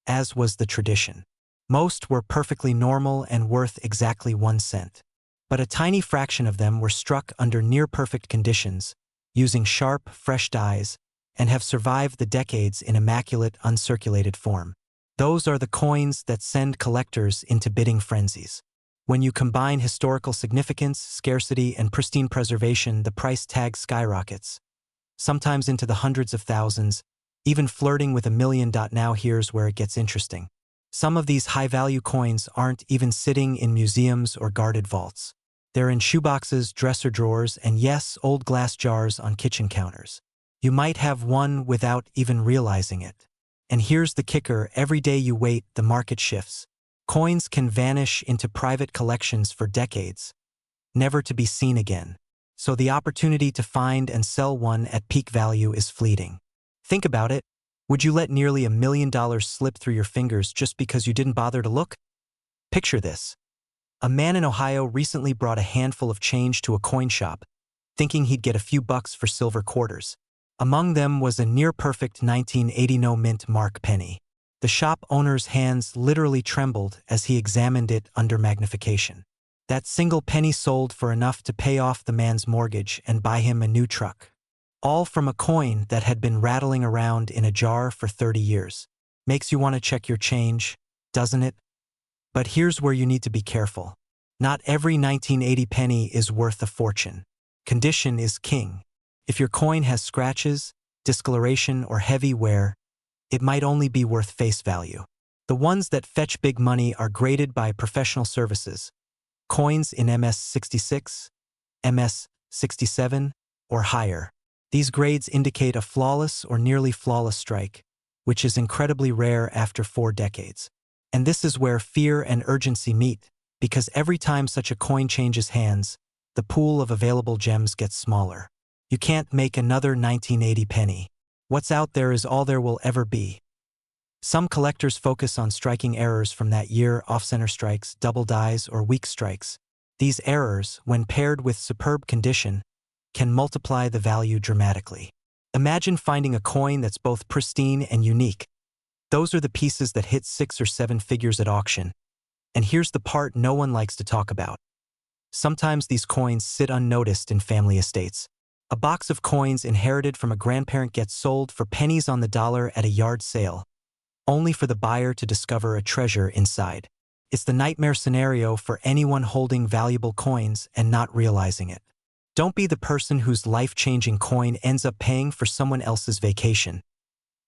as was the tradition. Most were perfectly normal and worth exactly 1 cent. But a tiny fraction of them were struck under near-perfect conditions, using sharp, fresh dies, and have survived the decades in immaculate, uncirculated form. Those are the coins that send collectors into bidding frenzies. When you combine historical significance, scarcity, and pristine preservation, the price tag skyrockets, sometimes into the hundreds of thousands, even flirting with $1 million. Now here's where it gets interesting. Some of these high-value coins aren't even sitting in museums or guarded vaults. They're in shoeboxes, dresser drawers, and yes, old glass jars on kitchen counters. You might have one without even realizing it. And here's the kicker: every day you wait, the market shifts. Coins can vanish into private collections for decades, never to be seen again. So the opportunity to find and sell one at peak value is fleeting. Think about it. Would you let nearly $1 million slip through your fingers just because you didn't bother to look? Picture this. A man in Ohio recently brought a handful of change to a coin shop, thinking he'd get a few bucks for silver quarters. Among them was a near-perfect 1980 no-mint Mark penny. The shop owner's hands literally trembled as he examined it under magnification. That single penny sold for enough to pay off the man's mortgage and buy him a new truck. All from a coin that had been rattling around in a jar for 30 years. Makes you want to check your change, doesn't it? But here's where you need to be careful. Not every 1980 penny is worth a fortune. Condition is king. If your coin has scratches, discoloration, or heavy wear, it might only be worth face value. The ones that fetch big money are graded by professional services. Coins in MS66, MS67, or higher. These grades indicate a flawless or nearly flawless strike, which is incredibly rare after 4 decades. And this is where fear and urgency meet, because every time such a coin changes hands, the pool of available gems gets smaller. You can't make another 1980 penny. What's out there is all there will ever be. Some collectors focus on striking errors from that year: off-center strikes, double dies, or weak strikes. These errors, when paired with superb condition, can multiply the value dramatically. Imagine finding a coin that's both pristine and unique. Those are the pieces that hit 6 or 7 figures at auction. And here's the part no one likes to talk about. Sometimes these coins sit unnoticed in family estates. A box of coins inherited from a grandparent gets sold for pennies on the dollar at a yard sale, only for the buyer to discover a treasure inside. It's the nightmare scenario for anyone holding valuable coins and not realizing it. Don't be the person whose life-changing coin ends up paying for someone else's vacation.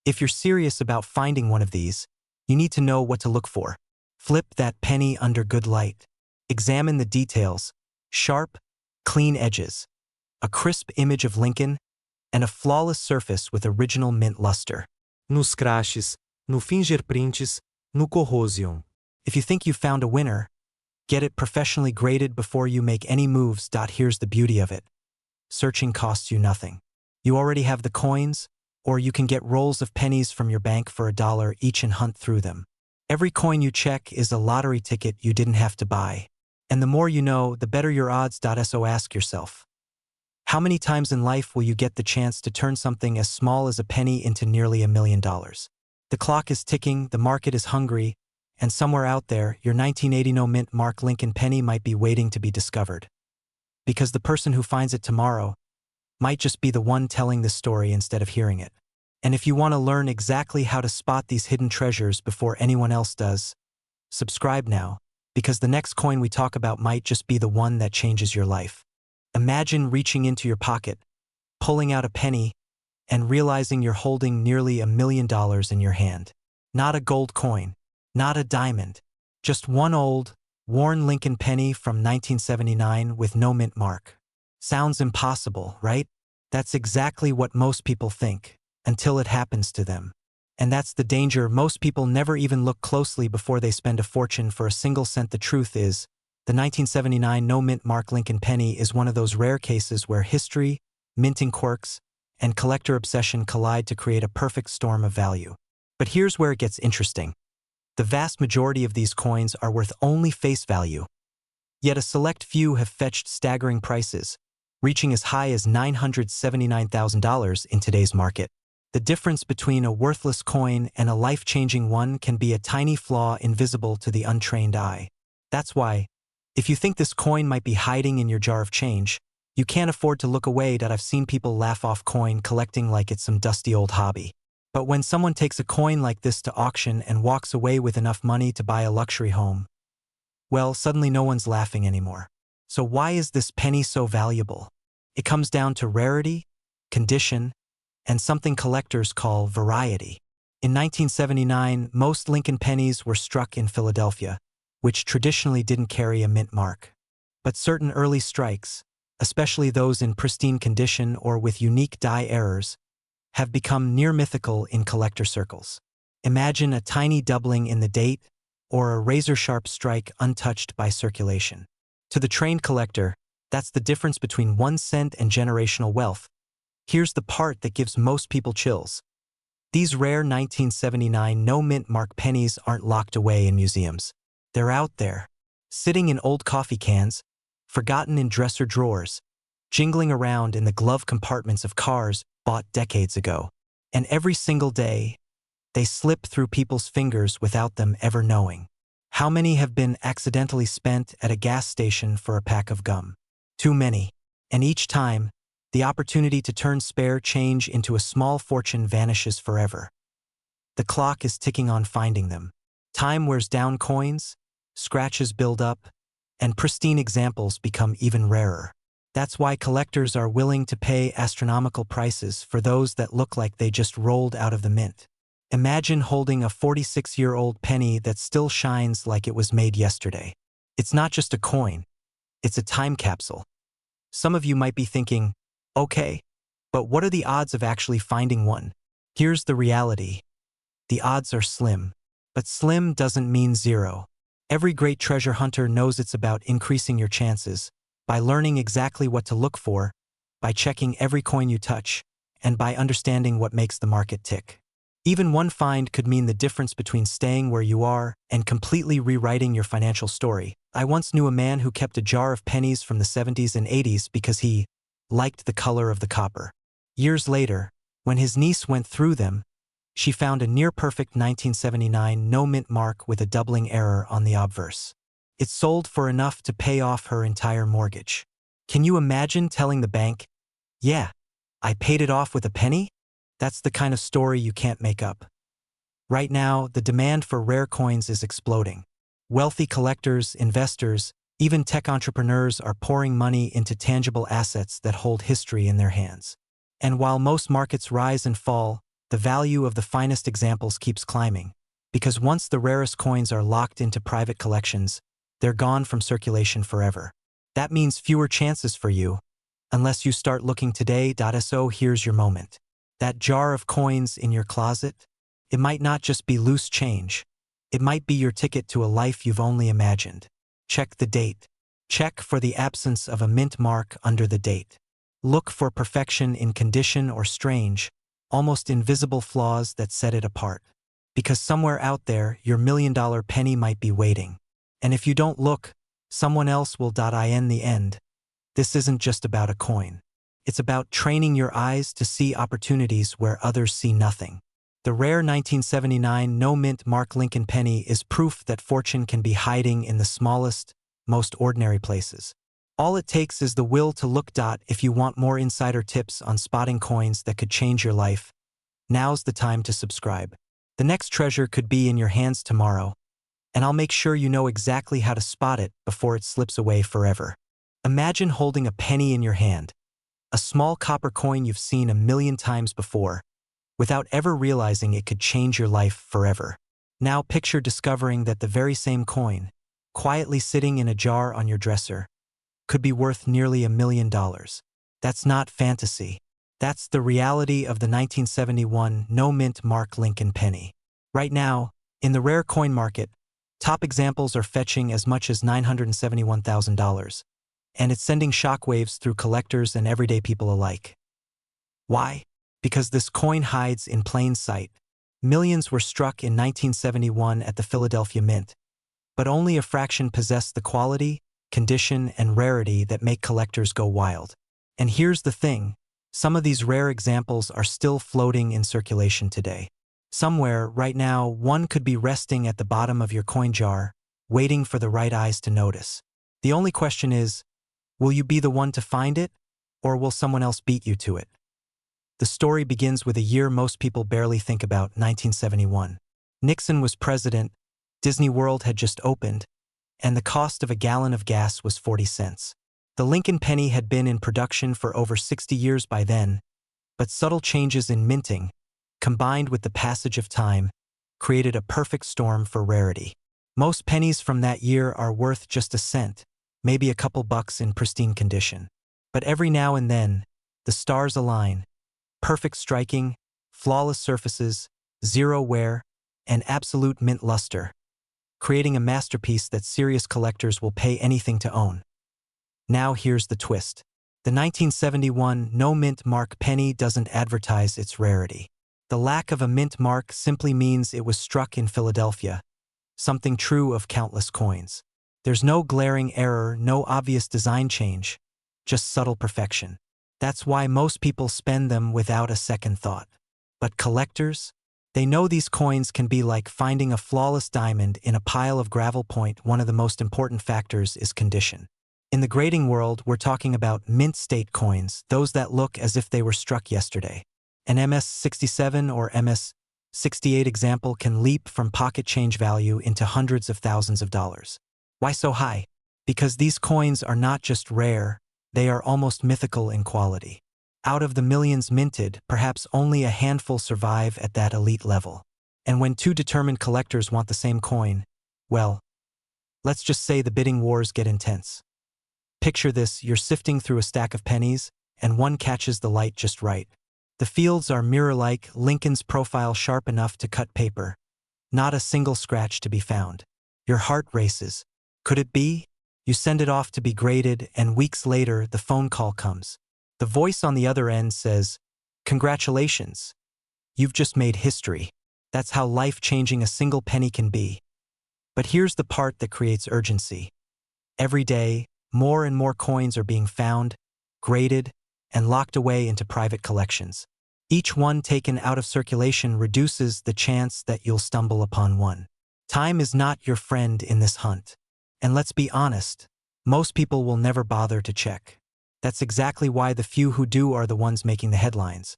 If you're serious about finding one of these, you need to know what to look for. Flip that penny under good light. Examine the details: sharp, clean edges, a crisp image of Lincoln, and a flawless surface with original mint luster. Nos crashes, no fingerprints, no corrosion. If you think you've found a winner, get it professionally graded before you make any moves. Here's the beauty of it. Searching costs you nothing. You already have the coins, or you can get rolls of pennies from your bank for $1 each and hunt through them. Every coin you check is a lottery ticket you didn't have to buy. And the more you know, the better your odds. So ask yourself, how many times in life will you get the chance to turn something as small as a penny into nearly $1 million? The clock is ticking, the market is hungry, and somewhere out there, your 1980 no mint Mark Lincoln penny might be waiting to be discovered. Because the person who finds it tomorrow might just be the one telling this story instead of hearing it. And if you want to learn exactly how to spot these hidden treasures before anyone else does, subscribe now, because the next coin we talk about might just be the one that changes your life. Imagine reaching into your pocket, pulling out a penny, and realizing you're holding nearly $1 million in your hand. Not a gold coin, not a diamond, just one old, worn Lincoln penny from 1979 with no mint mark. Sounds impossible, right? That's exactly what most people think, until it happens to them. And that's the danger. Most people never even look closely before they spend a fortune for a single cent. The truth is, the 1979 no mint Mark Lincoln penny is one of those rare cases where history, minting quirks, and collector obsession collide to create a perfect storm of value. But here's where it gets interesting. The vast majority of these coins are worth only face value. Yet a select few have fetched staggering prices, reaching as high as $979,000 in today's market. The difference between a worthless coin and a life-changing one can be a tiny flaw invisible to the untrained eye. That's why, if you think this coin might be hiding in your jar of change, you can't afford to look away. I've seen people laugh off coin collecting like it's some dusty old hobby. But when someone takes a coin like this to auction and walks away with enough money to buy a luxury home, well, suddenly no one's laughing anymore. So why is this penny so valuable? It comes down to rarity, condition, and something collectors call variety. In 1979, most Lincoln pennies were struck in Philadelphia, which traditionally didn't carry a mint mark. But certain early strikes, especially those in pristine condition or with unique die errors, have become near mythical in collector circles. Imagine a tiny doubling in the date or a razor-sharp strike untouched by circulation. To the trained collector, that's the difference between 1 cent and generational wealth. Here's the part that gives most people chills. These rare 1979 no mint mark pennies aren't locked away in museums. They're out there, sitting in old coffee cans, forgotten in dresser drawers, jingling around in the glove compartments of cars bought decades ago. And every single day, they slip through people's fingers without them ever knowing. How many have been accidentally spent at a gas station for a pack of gum? Too many. And each time, the opportunity to turn spare change into a small fortune vanishes forever. The clock is ticking on finding them. Time wears down coins, scratches build up, and pristine examples become even rarer. That's why collectors are willing to pay astronomical prices for those that look like they just rolled out of the mint. Imagine holding a 46-year-old penny that still shines like it was made yesterday. It's not just a coin, it's a time capsule. Some of you might be thinking, okay, but what are the odds of actually finding one? Here's the reality. The odds are slim. But slim doesn't mean zero. Every great treasure hunter knows it's about increasing your chances, by learning exactly what to look for, by checking every coin you touch, and by understanding what makes the market tick. Even one find could mean the difference between staying where you are and completely rewriting your financial story. I once knew a man who kept a jar of pennies from the 70s and 80s because he liked the color of the copper. Years later, when his niece went through them, she found a near-perfect 1979 no mint mark with a doubling error on the obverse. It sold for enough to pay off her entire mortgage. Can you imagine telling the bank, "Yeah, I paid it off with a penny"? That's the kind of story you can't make up. Right now, the demand for rare coins is exploding. Wealthy collectors, investors, even tech entrepreneurs are pouring money into tangible assets that hold history in their hands. And while most markets rise and fall, the value of the finest examples keeps climbing, because once the rarest coins are locked into private collections, they're gone from circulation forever. That means fewer chances for you, unless you start looking today. So here's your moment. That jar of coins in your closet, it might not just be loose change. It might be your ticket to a life you've only imagined. Check the date. Check for the absence of a mint mark under the date. Look for perfection in condition or strange, almost invisible flaws that set it apart. Because somewhere out there, your $1,000,000 penny might be waiting. And if you don't look, someone else will. In the end, this isn't just about a coin. It's about training your eyes to see opportunities where others see nothing. The rare 1979 no-mint Mark Lincoln penny is proof that fortune can be hiding in the smallest, most ordinary places. All it takes is the will to look. If you want more insider tips on spotting coins that could change your life, now's the time to subscribe. The next treasure could be in your hands tomorrow, and I'll make sure you know exactly how to spot it before it slips away forever. Imagine holding a penny in your hand, a small copper coin you've seen a million times before, without ever realizing it could change your life forever. Now picture discovering that the very same coin, quietly sitting in a jar on your dresser, could be worth nearly $1,000,000. That's not fantasy. That's the reality of the 1971 no-mint Mark Lincoln penny. Right now, in the rare coin market, top examples are fetching as much as $971,000, and it's sending shockwaves through collectors and everyday people alike. Why? Because this coin hides in plain sight. Millions were struck in 1971 at the Philadelphia Mint, but only a fraction possessed the quality, condition, and rarity that make collectors go wild. And here's the thing. Some of these rare examples are still floating in circulation today. Somewhere, right now, one could be resting at the bottom of your coin jar, waiting for the right eyes to notice. The only question is, will you be the one to find it, or will someone else beat you to it? The story begins with a year most people barely think about, 1971. Nixon was president, Disney World had just opened, and the cost of a gallon of gas was 40 cents. The Lincoln penny had been in production for over 60 years by then, but subtle changes in minting, combined with the passage of time, created a perfect storm for rarity. Most pennies from that year are worth just a cent, maybe a couple bucks in pristine condition. But every now and then, the stars align. Perfect striking, flawless surfaces, zero wear, and absolute mint luster, creating a masterpiece that serious collectors will pay anything to own. Now here's the twist. The 1971 no-mint Mark penny doesn't advertise its rarity. The lack of a mint mark simply means it was struck in Philadelphia, something true of countless coins. There's no glaring error, no obvious design change, just subtle perfection. That's why most people spend them without a second thought. But collectors? They know these coins can be like finding a flawless diamond in a pile of gravel. One of the most important factors is condition. In the grading world, we're talking about mint state coins, those that look as if they were struck yesterday. An MS-67 or MS-68 example can leap from pocket change value into hundreds of thousands of dollars. Why so high? Because these coins are not just rare, they are almost mythical in quality. Out of the millions minted, perhaps only a handful survive at that elite level. And when two determined collectors want the same coin, well, let's just say the bidding wars get intense. Picture this, you're sifting through a stack of pennies, and one catches the light just right. The fields are mirror-like, Lincoln's profile sharp enough to cut paper. Not a single scratch to be found. Your heart races. Could it be? You send it off to be graded, and weeks later, the phone call comes. The voice on the other end says, "Congratulations. You've just made history." That's how life-changing a single penny can be. But here's the part that creates urgency. Every day, more and more coins are being found, graded, and locked away into private collections. Each one taken out of circulation reduces the chance that you'll stumble upon one. Time is not your friend in this hunt. And let's be honest, most people will never bother to check. That's exactly why the few who do are the ones making the headlines.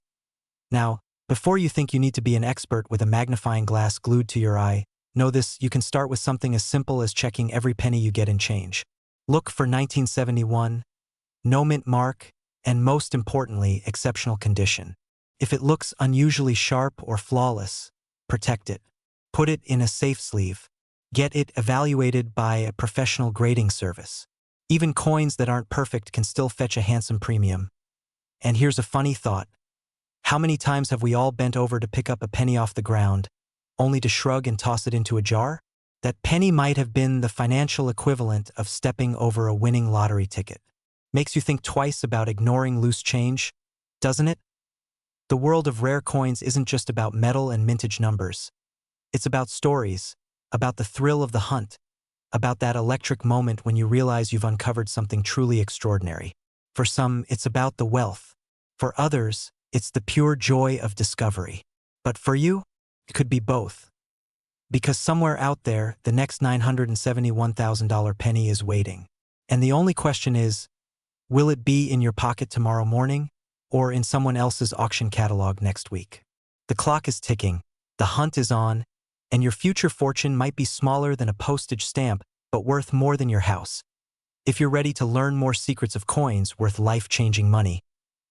Now, before you think you need to be an expert with a magnifying glass glued to your eye, know this: you can start with something as simple as checking every penny you get in change. Look for 1971, no mint mark, and most importantly, exceptional condition. If it looks unusually sharp or flawless, protect it. Put it in a safe sleeve. Get it evaluated by a professional grading service. Even coins that aren't perfect can still fetch a handsome premium. And here's a funny thought. How many times have we all bent over to pick up a penny off the ground, only to shrug and toss it into a jar? That penny might have been the financial equivalent of stepping over a winning lottery ticket. Makes you think twice about ignoring loose change, doesn't it? The world of rare coins isn't just about metal and mintage numbers. It's about stories, about the thrill of the hunt, about that electric moment when you realize you've uncovered something truly extraordinary. For some, it's about the wealth. For others, it's the pure joy of discovery. But for you, it could be both. Because somewhere out there, the next $971,000 penny is waiting. And the only question is, will it be in your pocket tomorrow morning or in someone else's auction catalog next week? The clock is ticking, the hunt is on, and your future fortune might be smaller than a postage stamp, but worth more than your house. If you're ready to learn more secrets of coins worth life-changing money,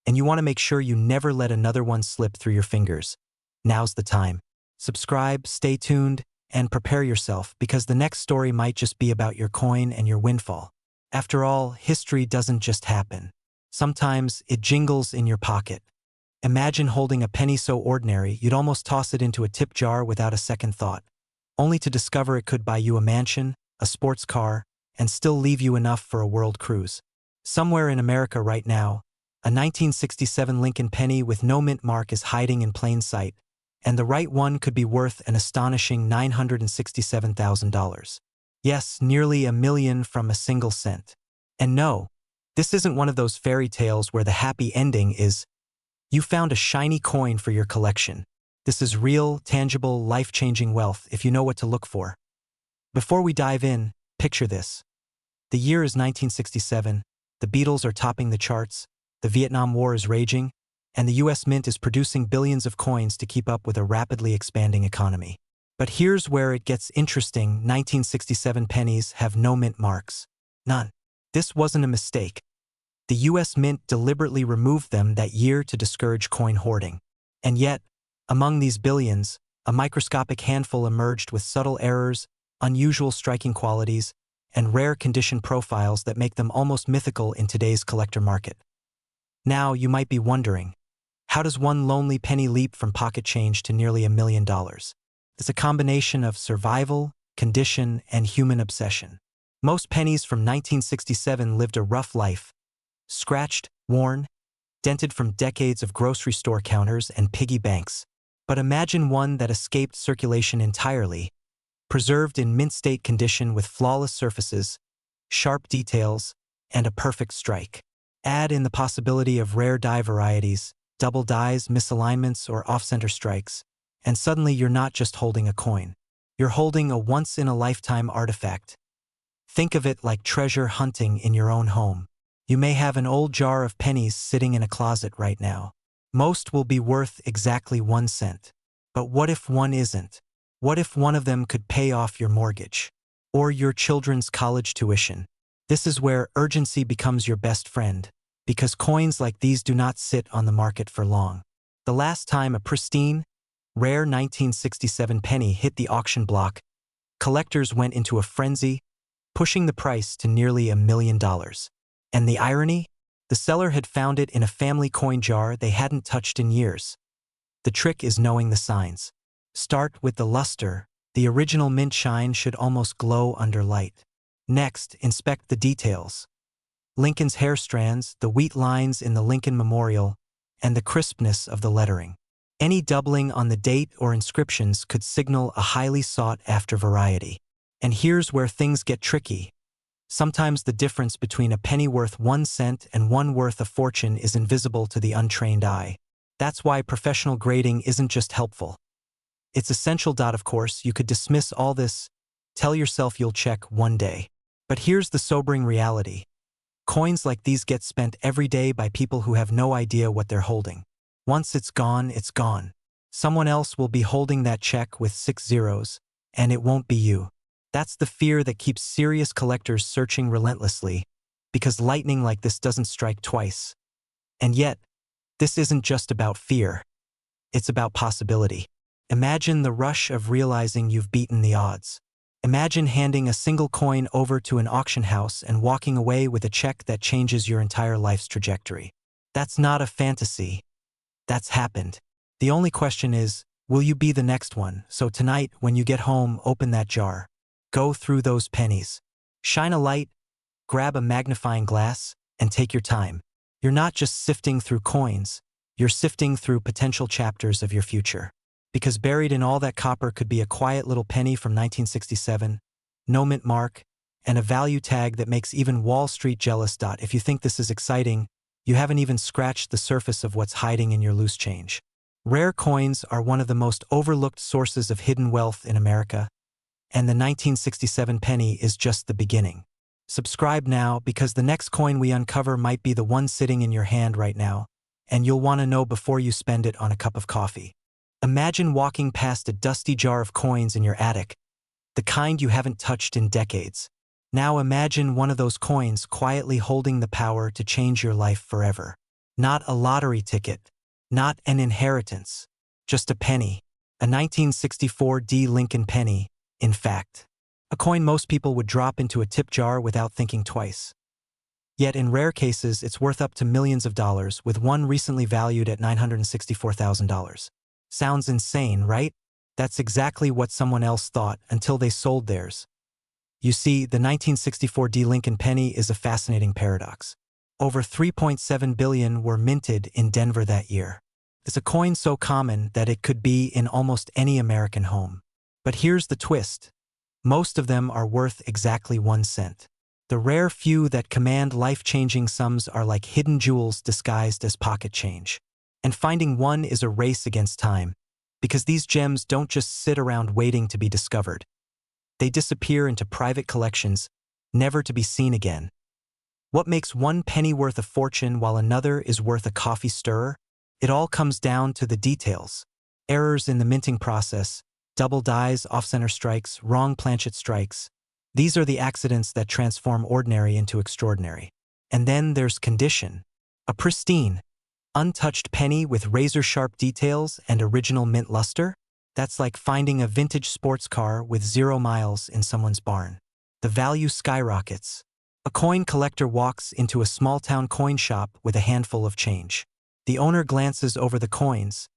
and you want to make sure you never let another one slip through your fingers, now's the time. Subscribe, stay tuned, and prepare yourself because the next story might just be about your coin and your windfall. After all, history doesn't just happen. Sometimes it jingles in your pocket. Imagine holding a penny so ordinary you'd almost toss it into a tip jar without a second thought, only to discover it could buy you a mansion, a sports car, and still leave you enough for a world cruise. Somewhere in America right now, a 1967 Lincoln penny with no mint mark is hiding in plain sight, and the right one could be worth an astonishing $967,000. Yes, nearly $1 million from a single cent. And no, this isn't one of those fairy tales where the happy ending is, you found a shiny coin for your collection. This is real, tangible, life-changing wealth if you know what to look for. Before we dive in, picture this. The year is 1967, the Beatles are topping the charts, the Vietnam War is raging, and the US Mint is producing billions of coins to keep up with a rapidly expanding economy. But here's where it gets interesting. 1967 pennies have no mint marks. None. This wasn't a mistake. The US Mint deliberately removed them that year to discourage coin hoarding. And yet, among these billions, a microscopic handful emerged with subtle errors, unusual striking qualities, and rare condition profiles that make them almost mythical in today's collector market. Now, you might be wondering, how does one lonely penny leap from pocket change to nearly $1 million? It's a combination of survival, condition, and human obsession. Most pennies from 1967 lived a rough life, scratched, worn, dented from decades of grocery store counters and piggy banks. But imagine one that escaped circulation entirely, preserved in mint-state condition with flawless surfaces, sharp details, and a perfect strike. Add in the possibility of rare die varieties, double dies, misalignments, or off-center strikes, and suddenly you're not just holding a coin. You're holding a once-in-a-lifetime artifact. Think of it like treasure hunting in your own home. You may have an old jar of pennies sitting in a closet right now. Most will be worth exactly 1 cent. But what if one isn't? What if one of them could pay off your mortgage? Or your children's college tuition? This is where urgency becomes your best friend, because coins like these do not sit on the market for long. The last time a pristine, rare 1967 penny hit the auction block, collectors went into a frenzy, pushing the price to nearly $1 million. And the irony? The seller had found it in a family coin jar they hadn't touched in years. The trick is knowing the signs. Start with the luster. The original mint shine should almost glow under light. Next, inspect the details. Lincoln's hair strands, the wheat lines in the Lincoln Memorial, and the crispness of the lettering. Any doubling on the date or inscriptions could signal a highly sought-after variety. And here's where things get tricky. Sometimes the difference between a penny worth 1 cent and one worth a fortune is invisible to the untrained eye. That's why professional grading isn't just helpful. It's essential. Of course, you could dismiss all this, tell yourself you'll check one day. But here's the sobering reality. Coins like these get spent every day by people who have no idea what they're holding. Once it's gone, it's gone. Someone else will be holding that check with 6 zeros, and it won't be you. That's the fear that keeps serious collectors searching relentlessly, because lightning like this doesn't strike twice. And yet, this isn't just about fear. It's about possibility. Imagine the rush of realizing you've beaten the odds. Imagine handing a single coin over to an auction house and walking away with a check that changes your entire life's trajectory. That's not a fantasy. That's happened. The only question is, will you be the next one? So tonight, when you get home, open that jar. Go through those pennies. Shine a light, grab a magnifying glass, and take your time. You're not just sifting through coins. You're sifting through potential chapters of your future. because buried in all that copper could be a quiet little penny from 1967, no mint mark, and a value tag that makes even Wall Street jealous. If you think this is exciting, you haven't even scratched the surface of what's hiding in your loose change. Rare coins are one of the most overlooked sources of hidden wealth in America, and the 1967 penny is just the beginning. Subscribe now, because the next coin we uncover might be the one sitting in your hand right now, and you'll want to know before you spend it on a cup of coffee. Imagine walking past a dusty jar of coins in your attic, the kind you haven't touched in decades. Now imagine one of those coins quietly holding the power to change your life forever. Not a lottery ticket, not an inheritance, just a penny, a 1964 D. Lincoln penny, in fact. A coin most people would drop into a tip jar without thinking twice. Yet in rare cases, it's worth up to millions of dollars, with one recently valued at $964,000. Sounds insane, right? That's exactly what someone else thought until they sold theirs. You see, the 1964 D. Lincoln penny is a fascinating paradox. Over 3.7 billion were minted in Denver that year. It's a coin so common that it could be in almost any American home. But here's the twist. Most of them are worth exactly 1 cent. The rare few that command life-changing sums are like hidden jewels disguised as pocket change. And finding one is a race against time, because these gems don't just sit around waiting to be discovered. They disappear into private collections, never to be seen again. What makes one penny worth a fortune while another is worth a coffee stirrer? It all comes down to the details. Errors in the minting process, double dies, off-center strikes, wrong planchet strikes. These are the accidents that transform ordinary into extraordinary. And then there's condition. A pristine, untouched penny with razor-sharp details and original mint luster? That's like finding a vintage sports car with 0 miles in someone's barn. The value skyrockets. A coin collector walks into a small-town coin shop with a handful of change. The owner glances over the coins,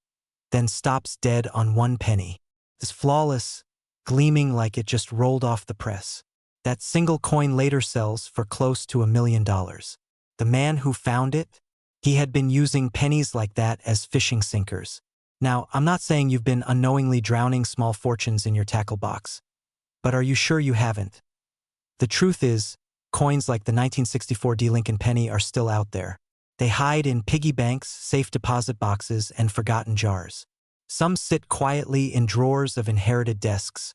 then stops dead on 1 penny. It's flawless, gleaming like it just rolled off the press. That single coin later sells for close to $1 million. The man who found it? He had been using pennies like that as fishing sinkers. Now, I'm not saying you've been unknowingly drowning small fortunes in your tackle box, but are you sure you haven't? The truth is, coins like the 1964 D. Lincoln penny are still out there. They hide in piggy banks, safe deposit boxes, and forgotten jars. Some sit quietly in drawers of inherited desks,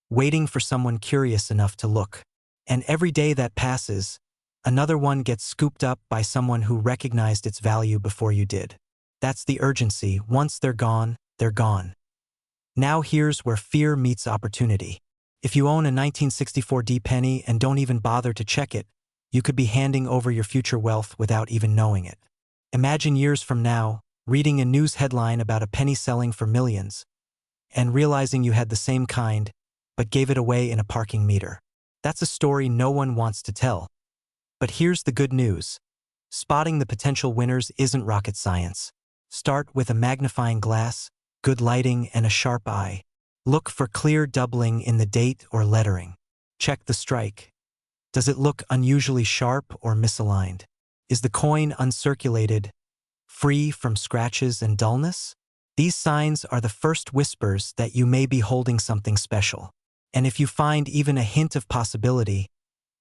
waiting for someone curious enough to look. And every day that passes, another one gets scooped up by someone who recognized its value before you did. That's the urgency. Once they're gone, they're gone. Now here's where fear meets opportunity. If you own a 1964 D penny and don't even bother to check it, you could be handing over your future wealth without even knowing it. Imagine years from now, reading a news headline about a penny selling for millions, and realizing you had the same kind, but gave it away in a parking meter. That's a story no one wants to tell. But here's the good news. Spotting the potential winners isn't rocket science. Start with a magnifying glass, good lighting, and a sharp eye. Look for clear doubling in the date or lettering. Check the strike. Does it look unusually sharp or misaligned? Is the coin uncirculated, free from scratches and dullness? These signs are the first whispers that you may be holding something special. And if you find even a hint of possibility,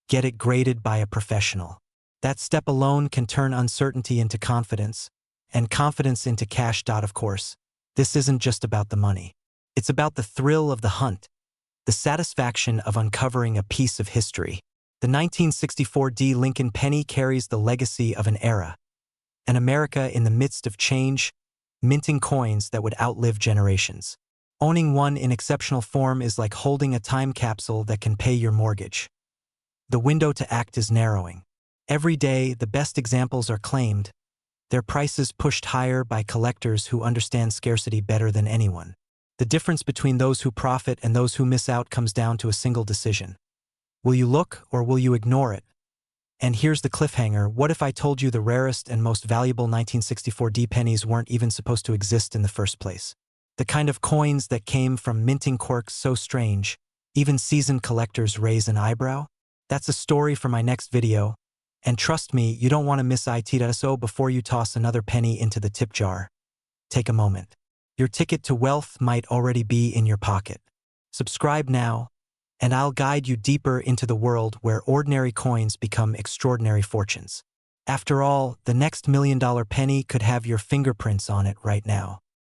get it graded by a professional. That step alone can turn uncertainty into confidence, and confidence into cash. Of course, this isn't just about the money. It's about the thrill of the hunt, the satisfaction of uncovering a piece of history. The 1964 D. Lincoln penny carries the legacy of an era, an America in the midst of change, minting coins that would outlive generations. Owning one in exceptional form is like holding a time capsule that can pay your mortgage. The window to act is narrowing. Every day, the best examples are claimed, their prices pushed higher by collectors who understand scarcity better than anyone. The difference between those who profit and those who miss out comes down to a single decision. Will you look or will you ignore it? And here's the cliffhanger. What if I told you the rarest and most valuable 1964 D pennies weren't even supposed to exist in the first place? The kind of coins that came from minting quirks so strange, even seasoned collectors raise an eyebrow? That's a story for my next video. And trust me, you don't want to miss it. So before you toss another penny into the tip jar, take a moment. Your ticket to wealth might already be in your pocket. Subscribe now, and I'll guide you deeper into the world where ordinary coins become extraordinary fortunes. After all, the next $1 million penny could have your fingerprints on it right now.